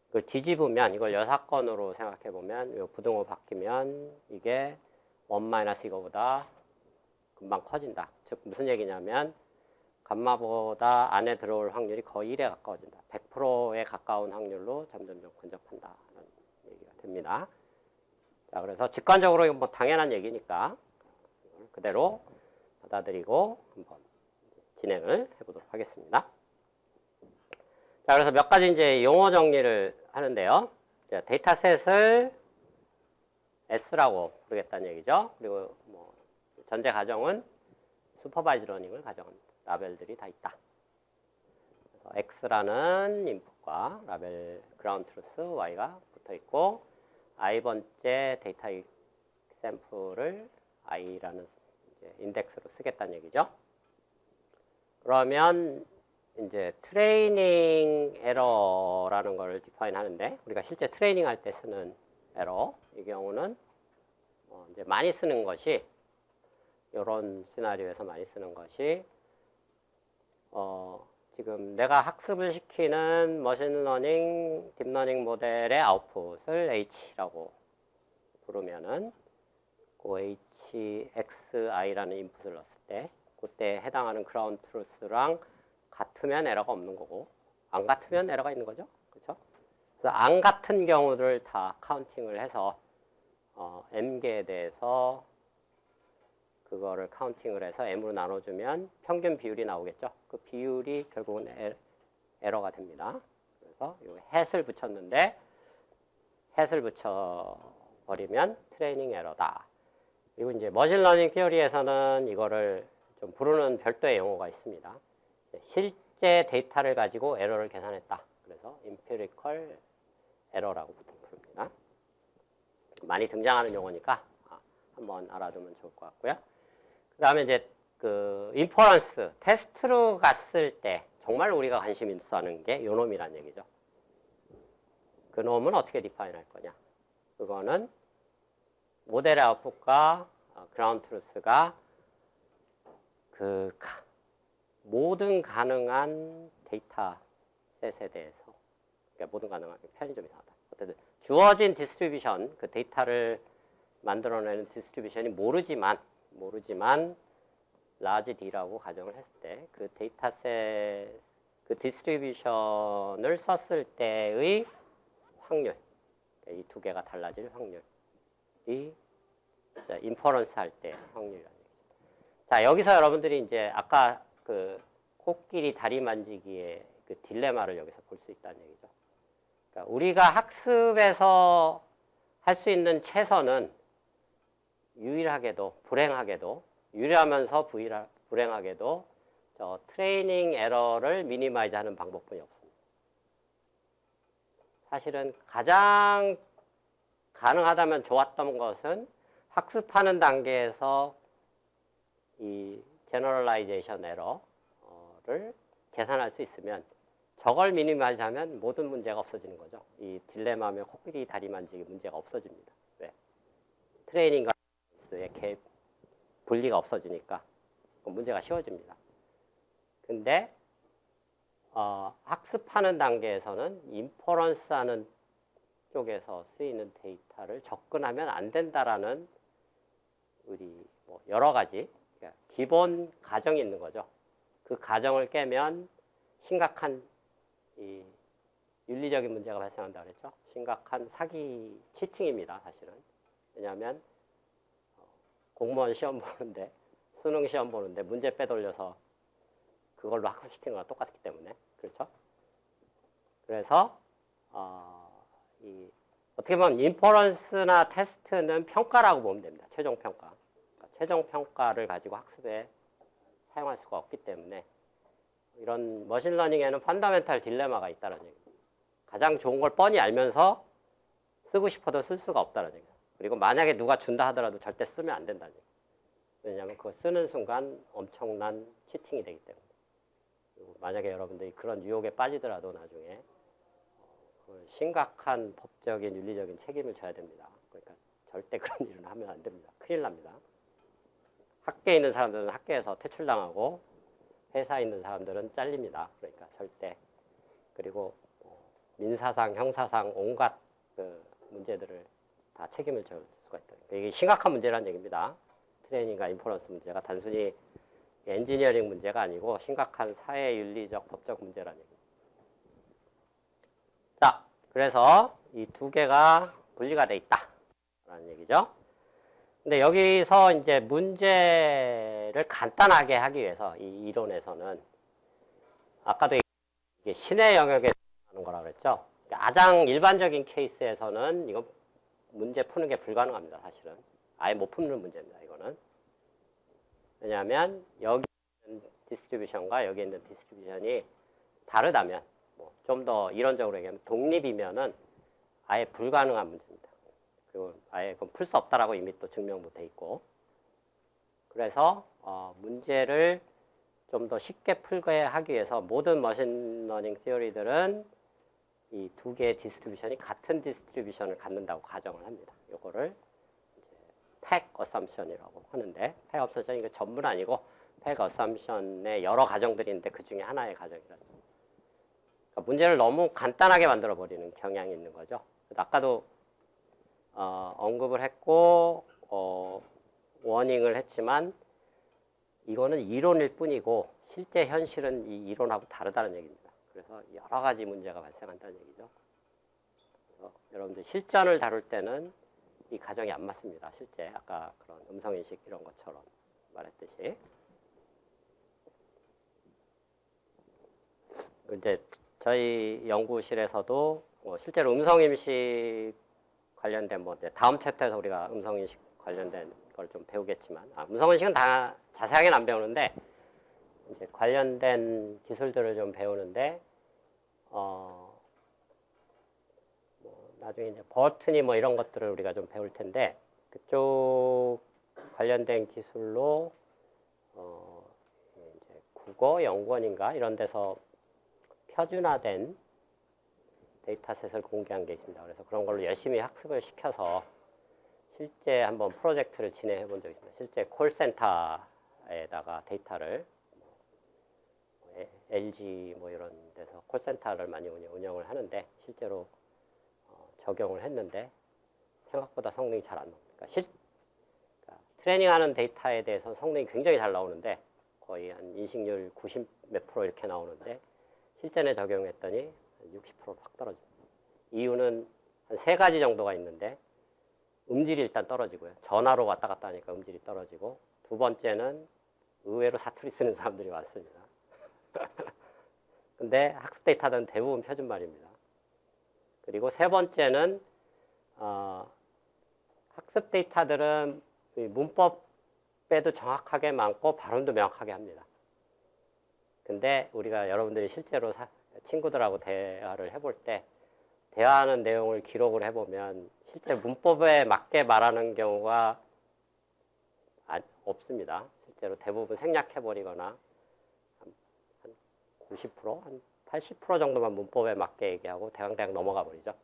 그걸 뒤집으면, 이걸 여사건으로 생각해보면, 이 부등호 바뀌면 이게 1 이거보다 금방 커진다. 즉, 무슨 얘기냐면, 감마보다 안에 들어올 확률이 거의 1에 가까워진다. 100%에 가까운 확률로 점점점 근접한다는 얘기가 됩니다. 자, 그래서 직관적으로 이건 뭐 당연한 얘기니까 그대로 받아들이고 한번 진행을 해보도록 하겠습니다. 자, 그래서 몇 가지 이제 용어 정리를 하는데요. 자, 데이터셋을 S라고 부르겠다는 얘기죠. 그리고 뭐 전제 가정은 슈퍼바이즈 러닝을 가정한 라벨들이 다 있다. 그래서 X라는 인풋과 라벨 그라운드 트루스 Y가 붙어 있고 i번째 데이터 샘플을 i라는 이제 인덱스로 쓰겠다는 얘기죠. 그러면 이제 트레이닝 에러라는 걸 디파인 하는데 우리가 실제 트레이닝 할 때 쓰는 에러 이 경우는 이제 많이 쓰는 것이 이런 시나리오에서 많이 쓰는 것이 지금 내가 학습을 시키는 머신러닝, 딥러닝 모델의 아웃풋을 H라고 부르면은 그 HXI라는 인풋을 넣었을 때 그때 해당하는 그라운드 트루스랑 같으면 에러가 없는 거고 안 같으면 에러가 있는 거죠. 그렇죠? 그래서 안 같은 경우를 다 카운팅을 해서 M개에 대해서 그거를 카운팅을 해서 m으로 나눠주면 평균 비율이 나오겠죠. 그 비율이 결국은 에러가 됩니다. 그래서 요 햇을 붙였는데 햇을 붙여버리면 트레이닝 에러다. 그리고 이제 머신러닝 티어리에서는 이거를 좀 부르는 별도의 용어가 있습니다. 실제 데이터를 가지고 에러를 계산했다. 그래서 empirical error라고 부릅니다. 많이 등장하는 용어니까 한번 알아두면 좋을 것 같고요. 그 다음에 이제 그 인퍼런스 테스트로 갔을 때 정말 우리가 관심 있어 하는 게 요 놈이란 얘기죠. 그 놈은 어떻게 디파인 할 거냐. 그거는 모델의 아웃풋과 그라운드 트루스가 그 모든 가능한 데이터 셋에 대해서, 그러니까 모든 가능한 표현이 좀 이상하다. 어쨌든 주어진 디스트리뷰션, 그 데이터를 만들어내는 디스트리뷰션이 모르지만 라지 D라고 가정을 했을 때 그 데이터셋, 그 디스트리뷰션을 썼을 때의 확률, 이 두 개가 달라질 확률이 인퍼런스 할 때 확률이라는 얘기죠. 자, 여기서 여러분들이 이제 아까 그 코끼리 다리 만지기의 그 딜레마를 여기서 볼 수 있다는 얘기죠. 그러니까 우리가 학습에서 할 수 있는 최선은 유일하게도 유리하면서 불행하게도 저 트레이닝 에러를 미니마이즈 하는 방법뿐이 없습니다. 사실은 가장 가능하다면 좋았던 것은 학습하는 단계에서 이 제너럴라이제이션 에러를 계산할 수 있으면 저걸 미니마이즈 하면 모든 문제가 없어지는 거죠. 이 딜레마며 코끼리 다리 만지기 문제가 없어집니다. 왜? 트레이닝과 의 분리가 없어지니까 문제가 쉬워집니다. 근데 학습하는 단계에서는 인퍼런스 하는 쪽에서 쓰이는 데이터를 접근하면 안 된다라는 우리 뭐 여러 가지 그러니까 기본 가정이 있는 거죠. 그 가정을 깨면 심각한 이 윤리적인 문제가 발생한다 그랬죠. 심각한 사기 치팅입니다. 사실은. 왜냐하면 공무원 시험 보는데 수능 시험 보는데 문제 빼돌려서 그걸로 학습시키는 거랑 똑같기 때문에 그렇죠. 그래서 어떻게 보면 인퍼런스나 테스트는 평가라고 보면 됩니다. 최종 평가. 그러니까 최종 평가를 가지고 학습에 사용할 수가 없기 때문에 이런 머신러닝에는 펀더멘탈 딜레마가 있다는 얘기입니다. 가장 좋은 걸 뻔히 알면서 쓰고 싶어도 쓸 수가 없다는 얘기입니다. 그리고 만약에 누가 준다 하더라도 절대 쓰면 안 된다는 얘기예요. 왜냐하면 그거 쓰는 순간 엄청난 치팅이 되기 때문에. 그리고 만약에 여러분들이 그런 유혹에 빠지더라도 나중에 심각한 법적인 윤리적인 책임을 져야 됩니다. 그러니까 절대 그런 일은 하면 안 됩니다. 큰일 납니다. 학계에 있는 사람들은 학계에서 퇴출당하고 회사에 있는 사람들은 잘립니다. 그러니까 절대. 그리고 민사상, 형사상 온갖 그 문제들을 다 책임을 질 수가 있다. 이게 심각한 문제라는 얘기입니다. 트레이닝과 인퍼런스 문제가 단순히 엔지니어링 문제가 아니고 심각한 사회윤리적 법적 문제라는 얘기입니다. 자, 그래서 이 두 개가 분리가 돼 있다라는 얘기죠. 근데 여기서 이제 문제를 간단하게 하기 위해서 이 이론에서는 아까도 이게 신의 영역에 하는 거라고 그랬죠. 가장 일반적인 케이스에서는 이건 문제 푸는 게 불가능합니다. 사실은 아예 못 푸는 문제입니다. 이거는 왜냐하면 여기 있는 디스트리뷰션과 여기 있는 디스트리뷰션이 다르다면 좀 더 이론적으로 얘기하면 독립이면은 아예 불가능한 문제입니다. 그리고 아예 풀 수 없다라고 이미 또 증명도 돼 있고 그래서 문제를 좀 더 쉽게 풀게 하기 위해서 모든 머신러닝 티어리들은 이 두 개의 디스트리뷰션이 같은 디스트리뷰션을 갖는다고 가정을 합니다. 요거를 팩 어썸션이라고 하는데 팩 어썸션이 이거 전부는 아니고 팩 어썸션의 여러 가정들이 있는데 그 중에 하나의 가정이라는 거죠. 그러니까 문제를 너무 간단하게 만들어 버리는 경향이 있는 거죠. 아까도 언급을 했고 워닝을 했지만 이거는 이론일 뿐이고 실제 현실은 이 이론하고 다르다는 얘기입니다. 그래서 여러 가지 문제가 발생한다는 얘기죠. 그래서 여러분들 실전을 다룰 때는 이 가정이 안 맞습니다. 실제 아까 그런 음성인식 이런 것처럼 말했듯이. 이제 저희 연구실에서도 실제로 음성인식 관련된 뭐 다음 챕터에서 우리가 음성인식 관련된 걸 좀 배우겠지만, 음성인식은 다 자세하게는 안 배우는데 이제 관련된 기술들을 좀 배우는데 뭐 나중에 이제 버튼이 뭐 이런 것들을 우리가 좀 배울 텐데, 그쪽 관련된 기술로 이제 국어연구원인가 이런 데서 표준화된 데이터셋을 공개한 게 있습니다. 그래서 그런 걸로 열심히 학습을 시켜서 실제 한번 프로젝트를 진행해 본 적이 있습니다. 실제 콜센터에다가 데이터를 LG 뭐 이런 데서 콜센터를 많이 운영을 하는데 실제로 적용을 했는데 생각보다 성능이 잘 안 나옵니다. 그러니까 트레이닝하는 데이터에 대해서 성능이 굉장히 잘 나오는데 거의 한 인식률 90 몇 프로 이렇게 나오는데 실전에 적용했더니 60%로 확 떨어집니다. 이유는 한 3가지 정도가 있는데 음질이 일단 떨어지고요. 전화로 왔다 갔다 하니까 음질이 떨어지고, 두 번째는 의외로 사투리 쓰는 사람들이 많습니다. 근데 학습 데이터는 대부분 표준말입니다. 그리고 세 번째는 학습 데이터들은 문법에도 정확하게 많고 발음도 명확하게 합니다. 근데 우리가 여러분들이 실제로 친구들하고 대화를 해볼 때 대화하는 내용을 기록을 해보면 실제 문법에 맞게 말하는 경우가 없습니다. 실제로 대부분 생략해버리거나 한 90%, 한 80% 정도만 문법에 맞게 얘기하고 대강 넘어가 버리죠.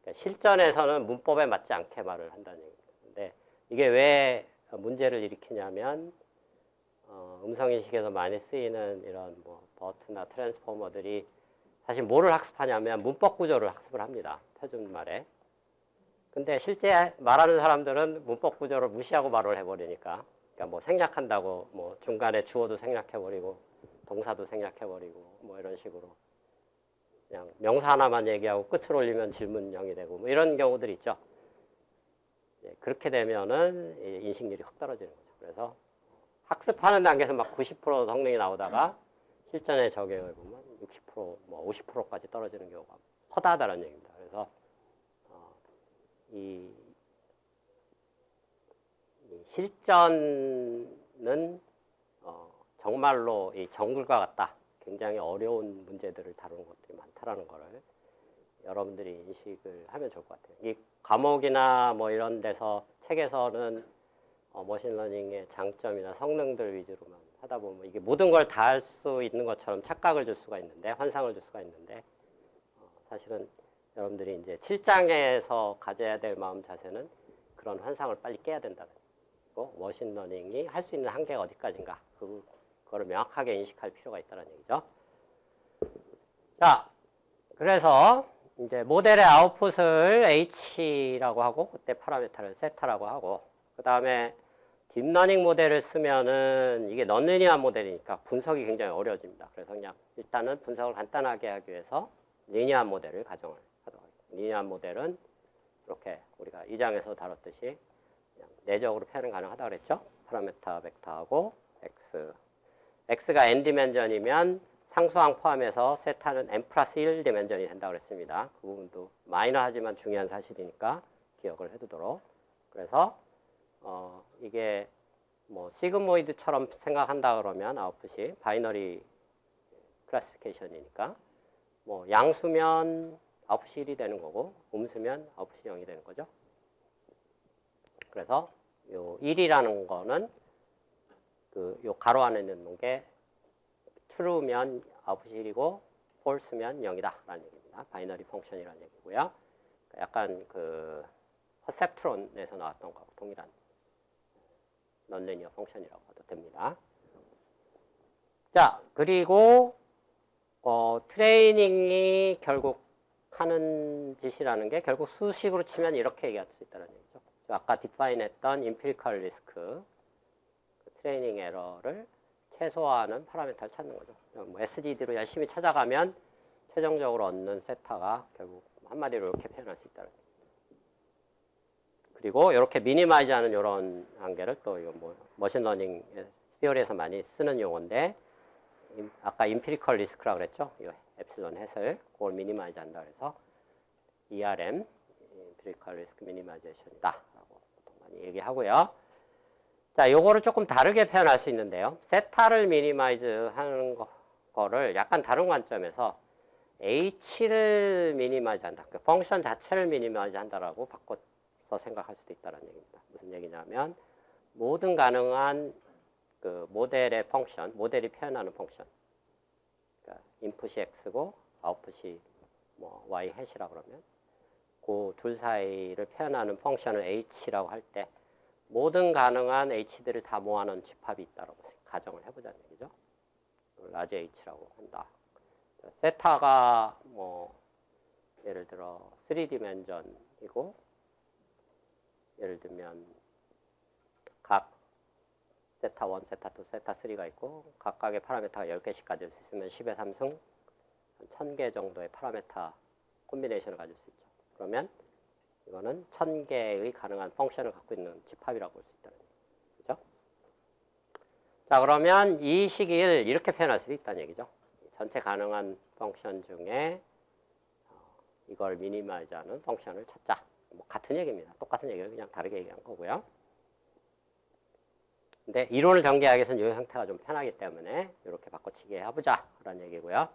그러니까 실전에서는 문법에 맞지 않게 말을 한다는 얘기입니다. 근데 이게 왜 문제를 일으키냐면 음성인식에서 많이 쓰이는 이런 뭐 버튼이나 트랜스포머들이 사실 뭐를 학습하냐면 문법 구조를 학습을 합니다. 표준말에. 근데 실제 말하는 사람들은 문법 구조를 무시하고 말을 해버리니까, 그러니까 뭐 생략한다고 뭐 중간에 주어도 생략해버리고 동사도 생략해버리고 뭐 이런 식으로 그냥 명사 하나만 얘기하고 끝을 올리면 질문형이 되고 뭐 이런 경우들이 있죠. 그렇게 되면은 인식률이 확 떨어지는 거죠. 그래서 학습하는 단계에서 막 90% 성능이 나오다가 실전에 적용해 보면 60%, 뭐 50%까지 떨어지는 경우가 허다하다는 얘기입니다. 그래서 이 실전은 정말로 이 정글과 같다. 굉장히 어려운 문제들을 다루는 것들이 많다라는 거를 여러분들이 인식을 하면 좋을 것 같아요. 이 과목이나 뭐 이런 데서 책에서는 머신러닝의 장점이나 성능들 위주로만 하다 보면 이게 모든 걸 다 할 수 있는 것처럼 착각을 줄 수가 있는데, 환상을 줄 수가 있는데, 사실은 여러분들이 이제 7장에서 가져야 될 마음 자세는 그런 환상을 빨리 깨야 된다는 거고, 머신러닝이 할 수 있는 한계가 어디까지인가, 그거를 명확하게 인식할 필요가 있다는 얘기죠. 자, 그래서 이제 모델의 아웃풋을 H라고 하고, 그때 파라미터를 세타라고 하고, 그 다음에 딥러닝 모델을 쓰면은 이게 넌리니어 모델이니까 분석이 굉장히 어려워집니다. 그래서 그냥 일단은 분석을 간단하게 하기 위해서 리니어 모델을 가정을 하도록 하겠습니다. 리니어 모델은 이렇게 우리가 2장에서 다뤘듯이 그냥 내적으로 표현 가능하다고 그랬죠. 파라미터 벡터하고 x가 n 디멘전이면 상수항 포함해서 세타는 n 플러스 1 디멘전이 된다고 그랬습니다. 그 부분도 마이너하지만 중요한 사실이니까 기억을 해두도록. 그래서 이게 뭐 시그모이드처럼 생각한다 그러면 아웃풋이 바이너리 클래시피케이션이니까 뭐 양수면 아웃풋이 1이 되는 거고 음수면 아웃풋이 0이 되는 거죠. 그래서 요 1이라는 거는 요 가로 안에 넣는 게 true면 아웃풋이 1이고 false면 0이다 라는 얘기입니다. 바이너리 펑션이라는 얘기고요. 약간 그 퍼셉트론에서 나왔던 거하고 동일한 넌리니어 펑션이라고 해도 됩니다. 자, 그리고 트레이닝이 결국 하는 짓이라는 게 결국 수식으로 치면 이렇게 얘기할 수 있다는 얘기죠. 아까 디파인했던 임피리컬 리스크, 트레이닝 에러를 최소화하는 파라미터를 찾는 거죠. 뭐 SGD로 열심히 찾아가면 최종적으로 얻는 세타가 결국 한마디로 이렇게 표현할 수 있다는 얘기죠. 그리고 이렇게 미니마이즈하는 이런 한계를 또 이거 뭐 머신러닝 시어리에서 많이 쓰는 용어인데 아까 임피리컬 리스크라고 그랬죠? 이 엡실론 해설 그걸 미니마이즈 한다 그래서 ERM 임피리컬 리스크 미니마이제이션이다 라고 많이 얘기하고요. 자, 요거를 조금 다르게 표현할 수 있는데요. 세타를 미니마이즈 하는 거를 약간 다른 관점에서 H를 미니마이즈 한다. 그 펑션 자체를 미니마이즈 한다라고 바꿔서 생각할 수도 있다는 얘기입니다. 무슨 얘기냐면 모든 가능한 그 모델의 펑션, 모델이 표현하는 펑션. 그러니까 인풋이 X고 아웃풋이 뭐 Y 해시라고 그러면 그 둘 사이를 표현하는 펑션을 H라고 할 때 모든 가능한 H들을 다 모아놓은 집합이 있다고 가정을 해보자는 얘기죠. 라지 H라고 한다. 세타가 뭐 예를 들어 3디멘전이고 예를 들면 각 세타 1, 세타 2, 세타 3가 있고 각각의 파라미터가 10개씩 가질 수 있으면 10의 3승 1000개 정도의 파라미터 콤비네이션을 가질 수 있죠. 그러면 이거는 1000개의 가능한 펑션을 갖고 있는 집합이라고 볼 수 있다는 얘기죠. 그죠? 자, 그러면 이 식을 이렇게 표현할 수 있다는 얘기죠. 전체 가능한 펑션 중에 이걸 미니마이즈하는 펑션을 찾자. 뭐 같은 얘기입니다. 똑같은 얘기를 그냥 다르게 얘기한 거고요. 근데 이론을 전개하기 위해서는 이 형태가 좀 편하기 때문에 이렇게 바꿔치기 해보자 라는 얘기고요.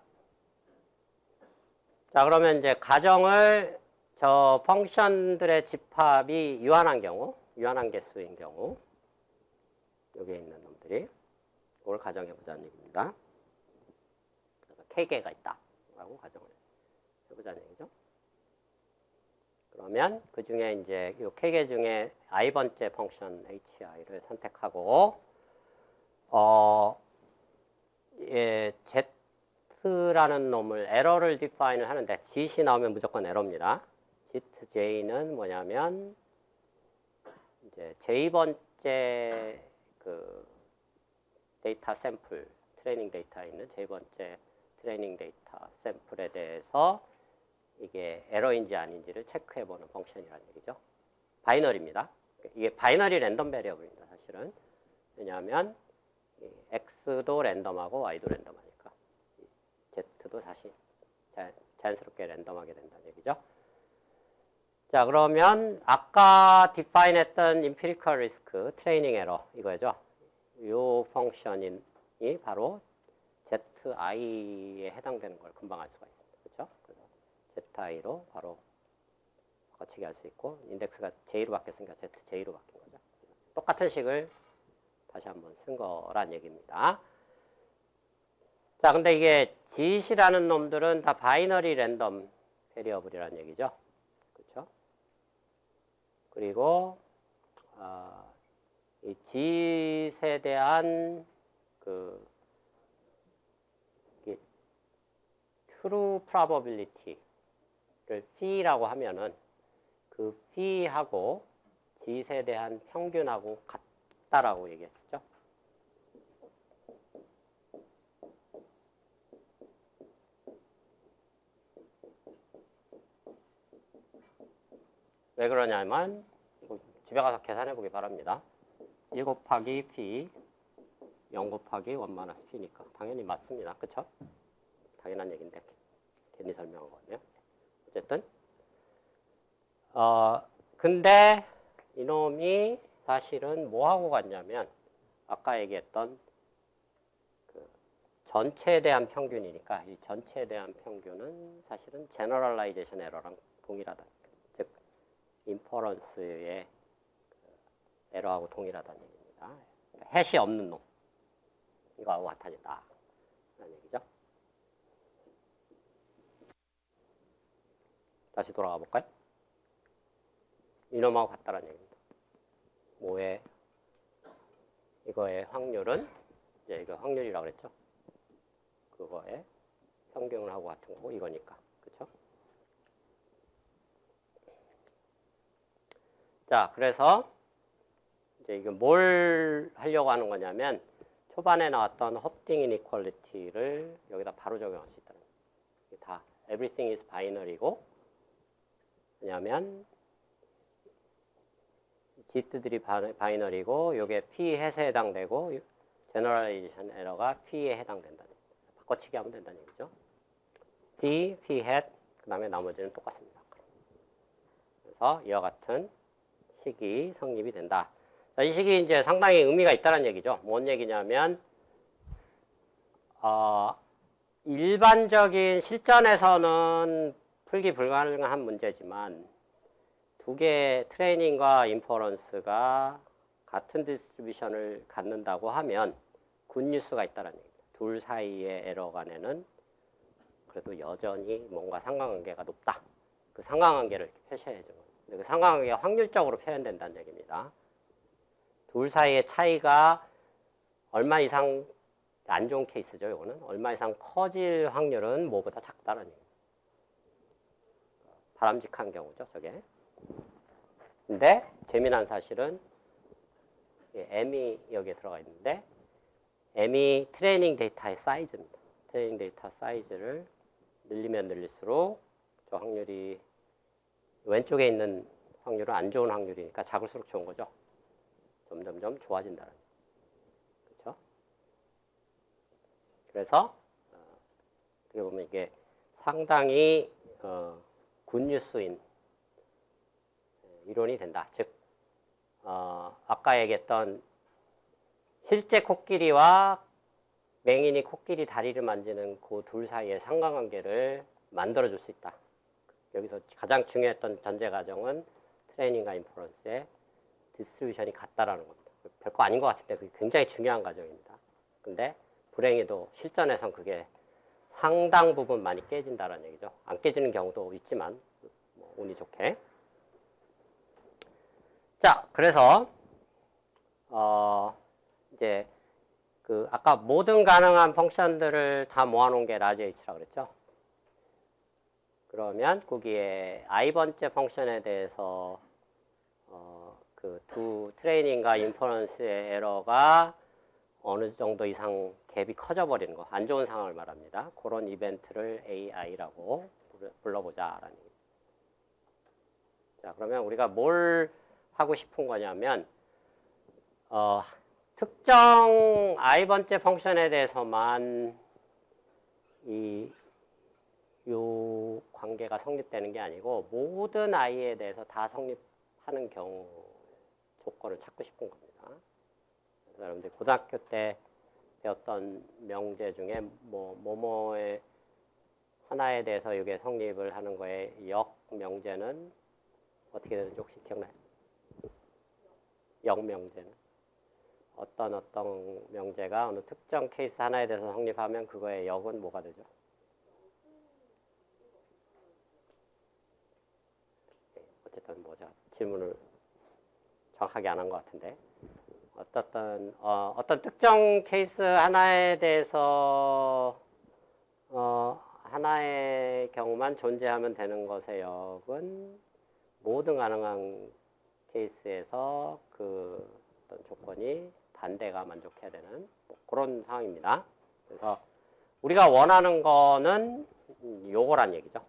자, 그러면 이제 가정을 저 펑션들의 집합이 유한한 경우, 유한한 개수인 경우 여기에 있는 놈들이 그걸 가정해보자는 얘기입니다. 그래서 K개가 있다 라고 가정을 해보자는 얘기죠. 그러면 그 중에 이제 이 K개 중에 i번째 펑션 HI를 선택하고 예, Z라는 놈을 에러를 디파인을 하는데 짓이 나오면 무조건 에러입니다. J는 뭐냐면 이제 J번째 그 데이터 샘플 트레이닝 데이터에 있는 J번째 트레이닝 데이터 샘플에 대해서 이게 에러인지 아닌지를 체크해보는 펑션이라는 얘기죠. 바이너리입니다. 이게 바이너리 랜덤 베리어블입니다. 사실은. 왜냐하면 X도 랜덤하고 Y도 랜덤하니까 Z도 사실 자연스럽게 랜덤하게 된다는 얘기죠. 자, 그러면 아까 디파인 했던 임피리컬 리스크 트레이닝 에러 이거죠. 이 펑션이 바로 ZI에 해당되는 걸 금방 알 수가 있습니다. 그렇죠? 그래서 ZI로 바로 바꿔치기 할 수 있고 인덱스가 J로 바뀌었으니까 ZJ로 바뀐 거죠. 똑같은 식을 다시 한번 쓴 거란 얘기입니다. 자, 근데 이게 짓이라는 놈들은 다 바이너리 랜덤 베리어블이라는 얘기죠. 그렇죠? 그리고 이 짓에 대한 그 true probability를 p라고 하면은 그 p하고 짓에 대한 평균하고 같다라고 얘기했었죠. 왜 그러냐면 집에 가서 계산해 보기 바랍니다. 1 곱하기 p 0 곱하기 1 마이너스 p니까 당연히 맞습니다. 그쵸? 당연한 얘기인데 괜히 설명한 거네요. 어쨌든 근데 이놈이 사실은 뭐하고 같냐면 아까 얘기했던 그 전체에 대한 평균이니까 이 전체에 대한 평균은 사실은 제너럴라이제이션 에러랑 동일하다. 즉 인퍼런스의 에러하고 동일하다는 얘기입니다. 해시 없는 놈 이거하고 같아진다 라는 얘기죠. 다시 돌아가 볼까요? 이놈하고 같다라는 얘기입니다. 뭐의 이거의 확률은 이제 이거 확률이라고 그랬죠. 그거의 평균하고 같은 거고 이거니까 그렇죠? 자, 그래서 이제 이거 뭘 하려고 하는 거냐면 초반에 나왔던 헙팅 이니퀄리티를 여기다 바로 적용할 수 있다는 거예요. 이게 다 everything is binary고 왜냐하면 G수들이 바이너리고 요게 P-햇에 해당되고 제너럴라이제이션 에러가 P에 해당된다는 얘기죠. 바꿔치기 하면 된다는 얘기죠. P, P-햇 그 다음에 나머지는 똑같습니다. 그래서 이와 같은 식이 성립이 된다. 자, 이 식이 이제 상당히 의미가 있다는 얘기죠. 뭔 얘기냐면 일반적인 실전에서는 풀기 불가능한 문제지만 두 개의 트레이닝과 인퍼런스가 같은 디스트리뷰션을 갖는다고 하면 굿뉴스가 있다는 얘기죠. 둘 사이의 에러 간에는 그래도 여전히 뭔가 상관관계가 높다. 그 상관관계를 이렇게 표시해야죠. 그 상관관계가 확률적으로 표현된다는 얘기입니다. 둘 사이의 차이가 얼마 이상 안 좋은 케이스죠. 이거는 얼마 이상 커질 확률은 뭐보다 작다는 얘기예요. 바람직한 경우죠. 저게. 근데 재미난 사실은 M이 여기에 들어가 있는데 M이 트레이닝 데이터의 사이즈입니다. 트레이닝 데이터 사이즈를 늘리면 늘릴수록 저 확률이 왼쪽에 있는 확률은 안 좋은 확률이니까 작을수록 좋은 거죠. 점점점 좋아진다는. 그렇죠? 그래서 어떻게 보면 이게 상당히 굿뉴스인 이론이 된다. 즉 아까 얘기했던 실제 코끼리와 맹인이 코끼리 다리를 만지는 그 둘 사이의 상관관계를 만들어줄 수 있다. 여기서 가장 중요했던 전제 가정은 트레이닝과 인퍼런스의 디스트리뷰션이 같다라는 겁니다. 별거 아닌 것 같은데 그게 굉장히 중요한 과정입니다. 근데 불행히도 실전에선 그게 상당 부분 많이 깨진다는 얘기죠. 안 깨지는 경우도 있지만 뭐 운이 좋게. 자, 그래서 이제 그 아까 모든 가능한 펑션들을 다 모아놓은 게 라지 H라고 그랬죠. 그러면 거기에 i번째 펑션에 대해서 그 두 트레이닝과 인퍼런스의 에러가 어느 정도 이상 갭이 커져 버리는 거, 안 좋은 상황을 말합니다. 그런 이벤트를 AI라고 불러보자라는 얘기입니다. 자, 그러면 우리가 뭘 하고 싶은 거냐면 특정 i번째 펑션에 대해서만 요 관계가 성립되는 게 아니고 모든 i에 대해서 다 성립하는 경우 조건을 찾고 싶은 겁니다. 그래서 여러분들 고등학교 때 배웠던 명제 중에 뭐뭐의 하나에 대해서 이게 성립을 하는 거에 역 명제는 어떻게 되는지 혹시 기억나요? 역 명제는 어떤 명제가 어느 특정 케이스 하나에 대해서 성립하면 그거의 역은 뭐가 되죠? 어쨌든 뭐 제가 질문을 정확하게 안 한 것 같은데 어떤 특정 케이스 하나에 대해서 하나의 경우만 존재하면 되는 것의 역은 모든 가능한 케이스에서 그 어떤 조건이 반대가 만족해야 되는 뭐 그런 상황입니다. 그래서 우리가 원하는 거는 요거란 얘기죠.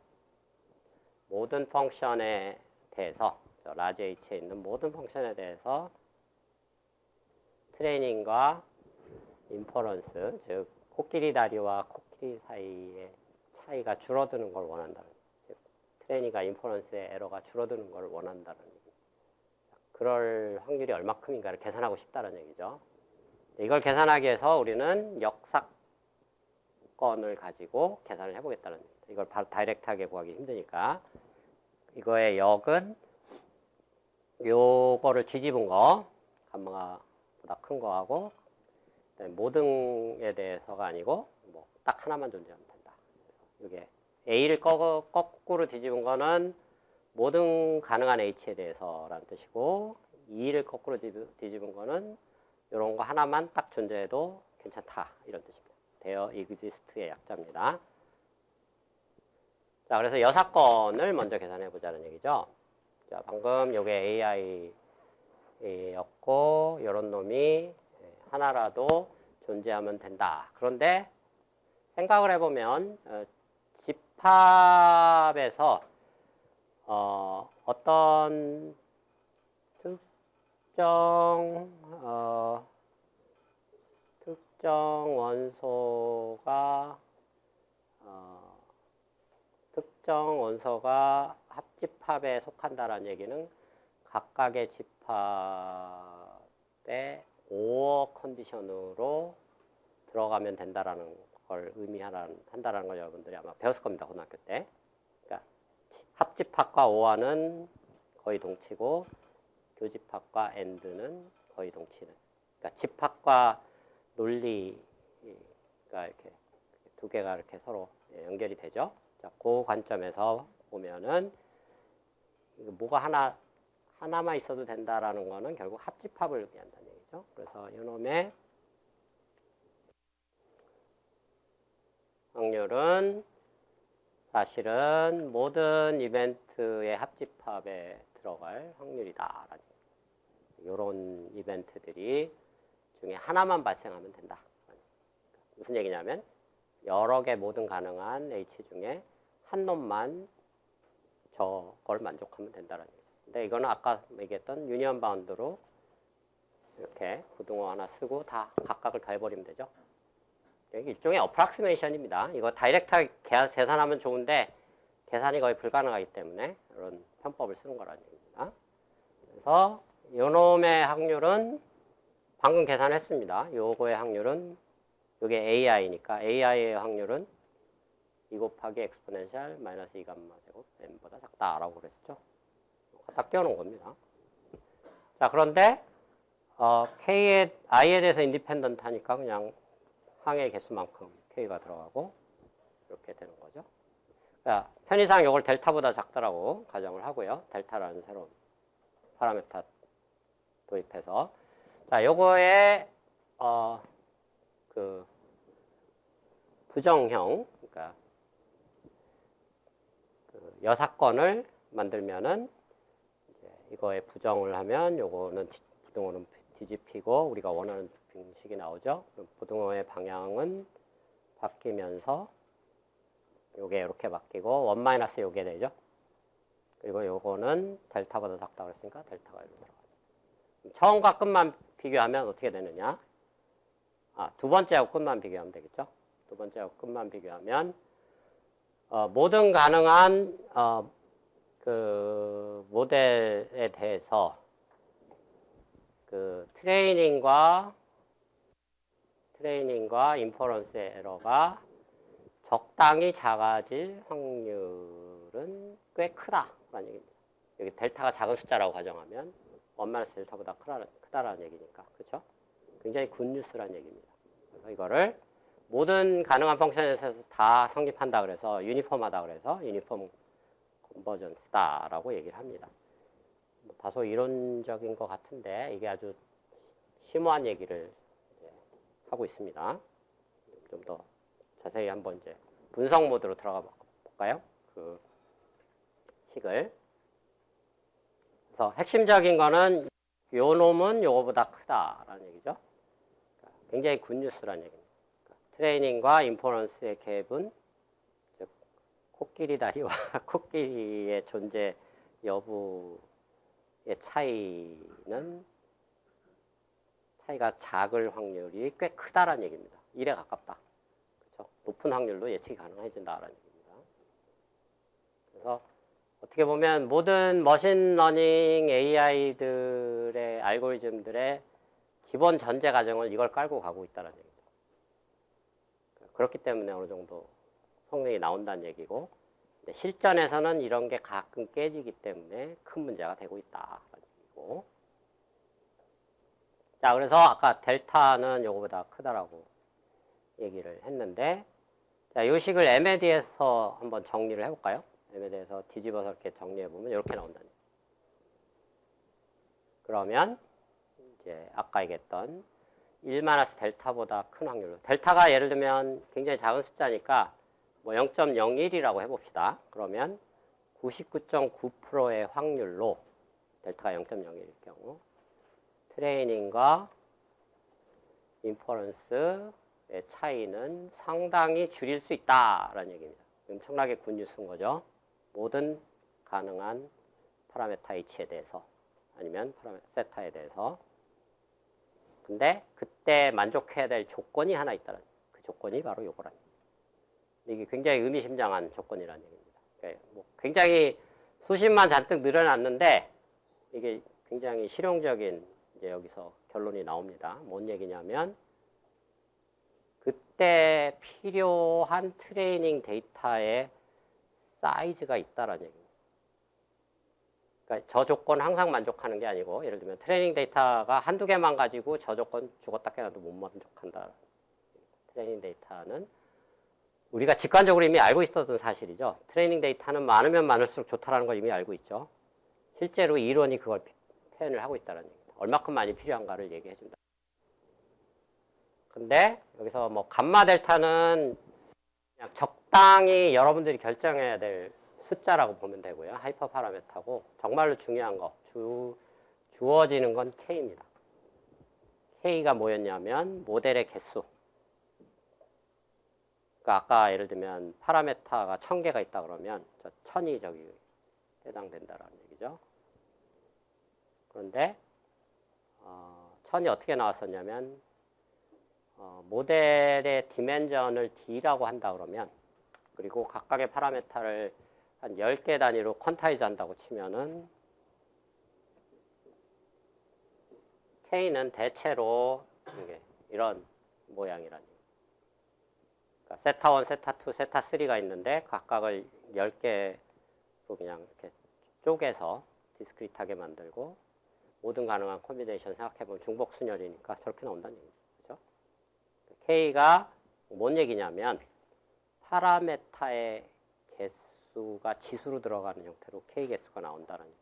모든 펑션에 대해서 라지 H에 있는 모든 펑션에 대해서 트레이닝과 인퍼런스, 즉 코끼리 다리와 코끼리 사이의 차이가 줄어드는 걸 원한다는, 즉 트레이닝과 인퍼런스의 에러가 줄어드는 걸 원한다는 얘기. 그럴 확률이 얼마큼인가를 계산하고 싶다는 얘기죠. 이걸 계산하기 위해서 우리는 역사건을 가지고 계산을 해보겠다는 얘기죠. 이걸 바로 다이렉트하게 구하기 힘드니까 이거의 역은 요거를 뒤집은 거, 감마보다 큰 거하고 모든에 대해서가 아니고 뭐 딱 하나만 존재하면 된다. 이게 A를 거꾸로 뒤집은 거는 모든 가능한 H에 대해서라는 뜻이고 E를 거꾸로 뒤집은 거는 이런 거 하나만 딱 존재해도 괜찮다 이런 뜻입니다. There exist의 약자입니다. 자, 그래서 여사건을 먼저 계산해 보자는 얘기죠. 자, 방금 요게 AI였고 이런 놈이 하나라도 존재하면 된다. 그런데 생각을 해보면 집합에서 어떤 특정 원소가 합집합에 속한다라는 얘기는 각각의 집합의 오어 컨디션으로 들어가면 된다라는 걸 한다라는 걸 여러분들이 아마 배웠을 겁니다. 고등학교 때. 그러니까 합집합과 오어는 거의 동치고 교집합과 AND는 거의 동치는. 그러니까 집합과 논리가 이렇게 두 개가 이렇게 서로 연결이 되죠. 자, 그 관점에서 보면은 뭐가 하나만 있어도 된다라는 거는 결국 합집합을 의미한다는 얘기죠. 그래서 이놈의 확률은 사실은 모든 이벤트의 합집합에 들어갈 확률이다. 이런 이벤트들이 중에 하나만 발생하면 된다. 무슨 얘기냐면 여러 개 모든 가능한 H 중에 한 놈만 저걸 만족하면 된다는 얘기죠. 근데 이거는 아까 얘기했던 유니언 바운드로 이렇게 부등호 하나 쓰고 다 각각을 다 해버리면 되죠. 이게 일종의 어프락시메이션입니다. 이거 다이렉트하게 계산하면 좋은데 계산이 거의 불가능하기 때문에 이런 편법을 쓰는 거라는 얘기입니다. 그래서 요놈의 확률은 방금 계산했습니다. 요거의 확률은 요게 AI니까 AI의 확률은 2 곱하기 엑스포넨셜 마이너스 2 감마 제곱 n보다 작다라고 그랬죠. 갖다 끼워놓은 겁니다. 자, 그런데 I에 대해서 인디펜던트 하니까 그냥 항의 개수만큼 K가 들어가고 이렇게 되는 거죠. 자, 편의상 이걸 델타보다 작다라고 가정을 하고요. 델타라는 새로운 파라메타 도입해서 자, 요거에 그 부정형 그러니까 그 여사건을 만들면은 이제 이거에 부정을 하면 요거는 부등호는 뒤집히고 우리가 원하는 방식이 나오죠. 그럼 부등호의 방향은 바뀌면서 요게 이렇게 바뀌고 1 마이너스 요게 되죠. 그리고 요거는 델타보다 작다고 했으니까 델타가 이렇게 들어가요. 처음과 끝만 비교하면 어떻게 되느냐? 두 번째하고 끝만 비교하면 되겠죠. 두 번째하고 끝만 비교하면 모든 가능한 그 모델에 대해서 그 트레이닝과 인퍼런스의 에러가 적당히 작아질 확률은 꽤 크다라는 얘기입니다. 여기 델타가 작은 숫자라고 가정하면 1 델타보다 크다라는 얘기니까. 그렇죠? 굉장히 굿뉴스라는 얘기입니다. 그래서 이거를 모든 가능한 펑션에서 다 성립한다 그래서 유니폼하다 그래서 유니폼 컨버전스다라고 얘기를 합니다. 다소 이론적인 것 같은데 이게 아주 심오한 얘기를 하고 있습니다. 좀 더 자세히 한번 이제 분석 모드로 들어가 볼까요? 그 식을. 그래서 핵심적인 거는 요 놈은 요거보다 크다라는 얘기죠. 굉장히 굿뉴스라는 얘기입니다. 트레이닝과 인퍼런스의 갭은 즉 코끼리 다리와 코끼리의 존재 여부의 차이가 작을 확률이 꽤 크다라는 얘기입니다. 1에 가깝다. 그렇죠? 높은 확률로 예측이 가능해진다라는 얘기입니다. 그래서 어떻게 보면 모든 머신러닝 AI들의 알고리즘들의 기본 전제 가정을 이걸 깔고 가고 있다는 얘기죠. 그렇기 때문에 어느 정도 성능이 나온다는 얘기고 실전에서는 이런 게 가끔 깨지기 때문에 큰 문제가 되고 있다는 얘기고. 자, 그래서 아까 델타는 요거보다 크다라고 얘기를 했는데 자, 요 식을 M에 대해서 한번 정리를 해볼까요? M에 대해서 뒤집어서 이렇게 정리해보면 이렇게 나온다는 얘기죠. 그러면 이제 아까 얘기했던 1 마이너스 델타보다 큰 확률로 델타가 예를 들면 굉장히 작은 숫자니까 뭐 0.01이라고 해봅시다. 그러면 99.9%의 확률로 델타가 0.01일 경우 트레이닝과 인퍼런스의 차이는 상당히 줄일 수 있다라는 얘기입니다. 엄청나게 굿뉴스인 거죠. 모든 가능한 파라메타 H에 대해서 아니면 세타에 대해서. 근데 그때 만족해야 될 조건이 하나 있다는, 그 조건이 바로 요거란. 이게 굉장히 의미심장한 조건이라는 얘기입니다. 그러니까 뭐 굉장히 수식만 잔뜩 늘어났는데 이게 굉장히 실용적인 이제 여기서 결론이 나옵니다. 뭔 얘기냐면 그때 필요한 트레이닝 데이터의 사이즈가 있다라는 얘기입니다. 그러니까 저 조건 항상 만족하는 게 아니고 예를 들면 트레이닝 데이터가 한두 개만 가지고 저 조건 죽었다 깨나도 못 만족한다. 트레이닝 데이터는 우리가 직관적으로 이미 알고 있었던 사실이죠. 트레이닝 데이터는 많으면 많을수록 좋다라는 걸 이미 알고 있죠. 실제로 이론이 그걸 표현을 하고 있다는 얘기입니다. 얼마큼 많이 필요한가를 얘기해 준다. 근데 여기서 뭐 감마 델타는 그냥 적당히 여러분들이 결정해야 될 숫자라고 보면 되고요. 하이퍼 파라메타고 정말로 중요한 거 주어지는 건 K입니다. K가 뭐였냐면 모델의 개수. 그러니까 아까 예를 들면 파라메타가 1000개가 있다 그러면 저 1000이 저기 해당된다라는 얘기죠. 그런데 1000이 어떻게 나왔었냐면 모델의 디멘전을 D라고 한다 그러면 그리고 각각의 파라메타를 한 10개 단위로 퀀타이즈 한다고 치면은 K는 대체로 이런 모양이라는 얘기예요. 그러니까 세타1, 세타2, 세타3가 있는데 각각을 10개로 그냥 이렇게 쪼개서 디스크리트하게 만들고 모든 가능한 콤비네이션 생각해보면 중복순열이니까 저렇게 나온다는 얘기죠. 그렇죠? K가 뭔 얘기냐면 파라메타의 개수가 지수로 들어가는 형태로 K 개수가 나온다는 얘기죠.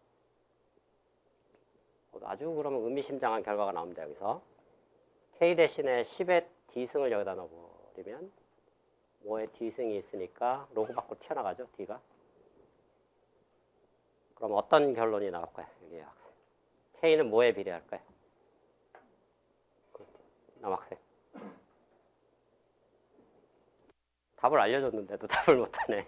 아주 그러면 의미심장한 결과가 나옵니다. 여기서 K 대신에 10의 D승을 여기다 넣어버리면 뭐에 D승이 있으니까 로그 밖으로 튀어나가죠. D가. 그럼 어떤 결론이 나올까요? 여기 학생. K는 뭐에 비례할까요? 남학생. 답을 알려줬는데도 답을 못하네.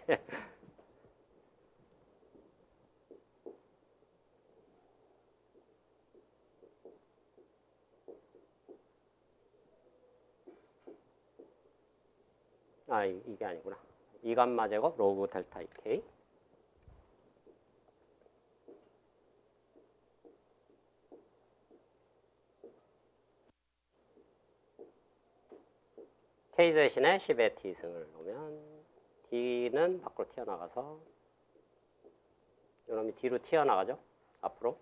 아, 이게 아니구나. 2감마 제곱 로그 델타 2K. K 대신에 10의 D승을 놓으면 D는 밖으로 튀어나가서 이놈이 뒤로 튀어나가죠. 앞으로.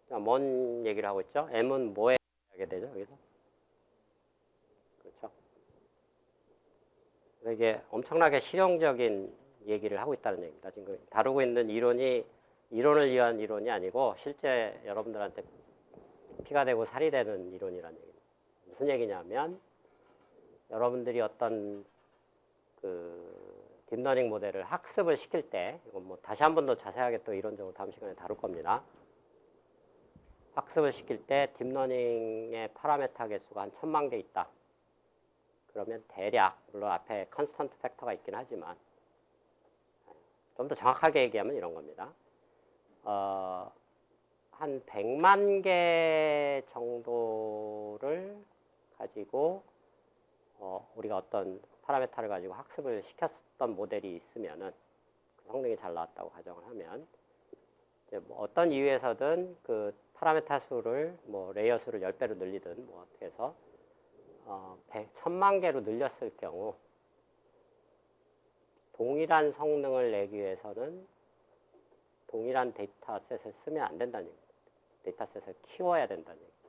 자, 뭔 얘기를 하고 있죠? M은 뭐에 하게 되죠? 여기서. 그렇죠. 이게 엄청나게 실용적인 얘기를 하고 있다는 얘기입니다. 지금 다루고 있는 이론이 이론을 위한 이론이 아니고 실제 여러분들한테 피가 되고 살이 되는 이론이라는 얘기입니다. 무슨 얘기냐면 여러분들이 어떤 그 딥러닝 모델을 학습을 시킬 때 이건 뭐 다시 한 번 더 자세하게 또 이론적으로 다음 시간에 다룰 겁니다. 학습을 시킬 때 딥러닝의 파라메타 개수가 한 1000만 개 있다. 그러면 대략 물론 앞에 컨스턴트 팩터가 있긴 하지만 좀 더 정확하게 얘기하면 이런 겁니다. 한 100만 개 정도를 가지고 우리가 어떤 파라메타를 가지고 학습을 시켰던 모델이 있으면은 그 성능이 잘 나왔다고 가정을 하면 이제 뭐 어떤 이유에서든 그 파라메타 수를 뭐 레이어 수를 10배로 늘리든 뭐 어떻게 해서 1000만 개로 늘렸을 경우 동일한 성능을 내기 위해서는 동일한 데이터셋을 쓰면 안 된다는 얘기입니다. 데이터셋을 키워야 된다는 얘기입니다.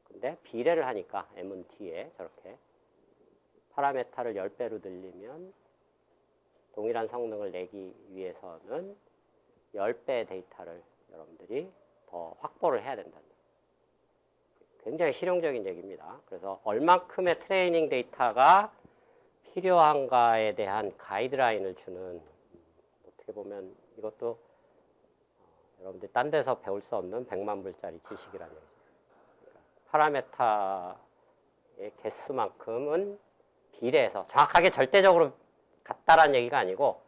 근데 비례를 하니까 M은 D에 저렇게 파라메타를 10배로 늘리면 동일한 성능을 내기 위해서는 10배의 데이터를 여러분들이 더 확보를 해야 된다는 얘기입니다. 굉장히 실용적인 얘기입니다. 그래서 얼만큼의 트레이닝 데이터가 필요한가에 대한 가이드라인을 주는 어떻게 보면 이것도 여러분들이 딴 데서 배울 수 없는 100만 불짜리 지식이라는 얘기죠. 파라메타의 개수만큼은 비례해서 정확하게 절대적으로 같다라는 얘기가 아니고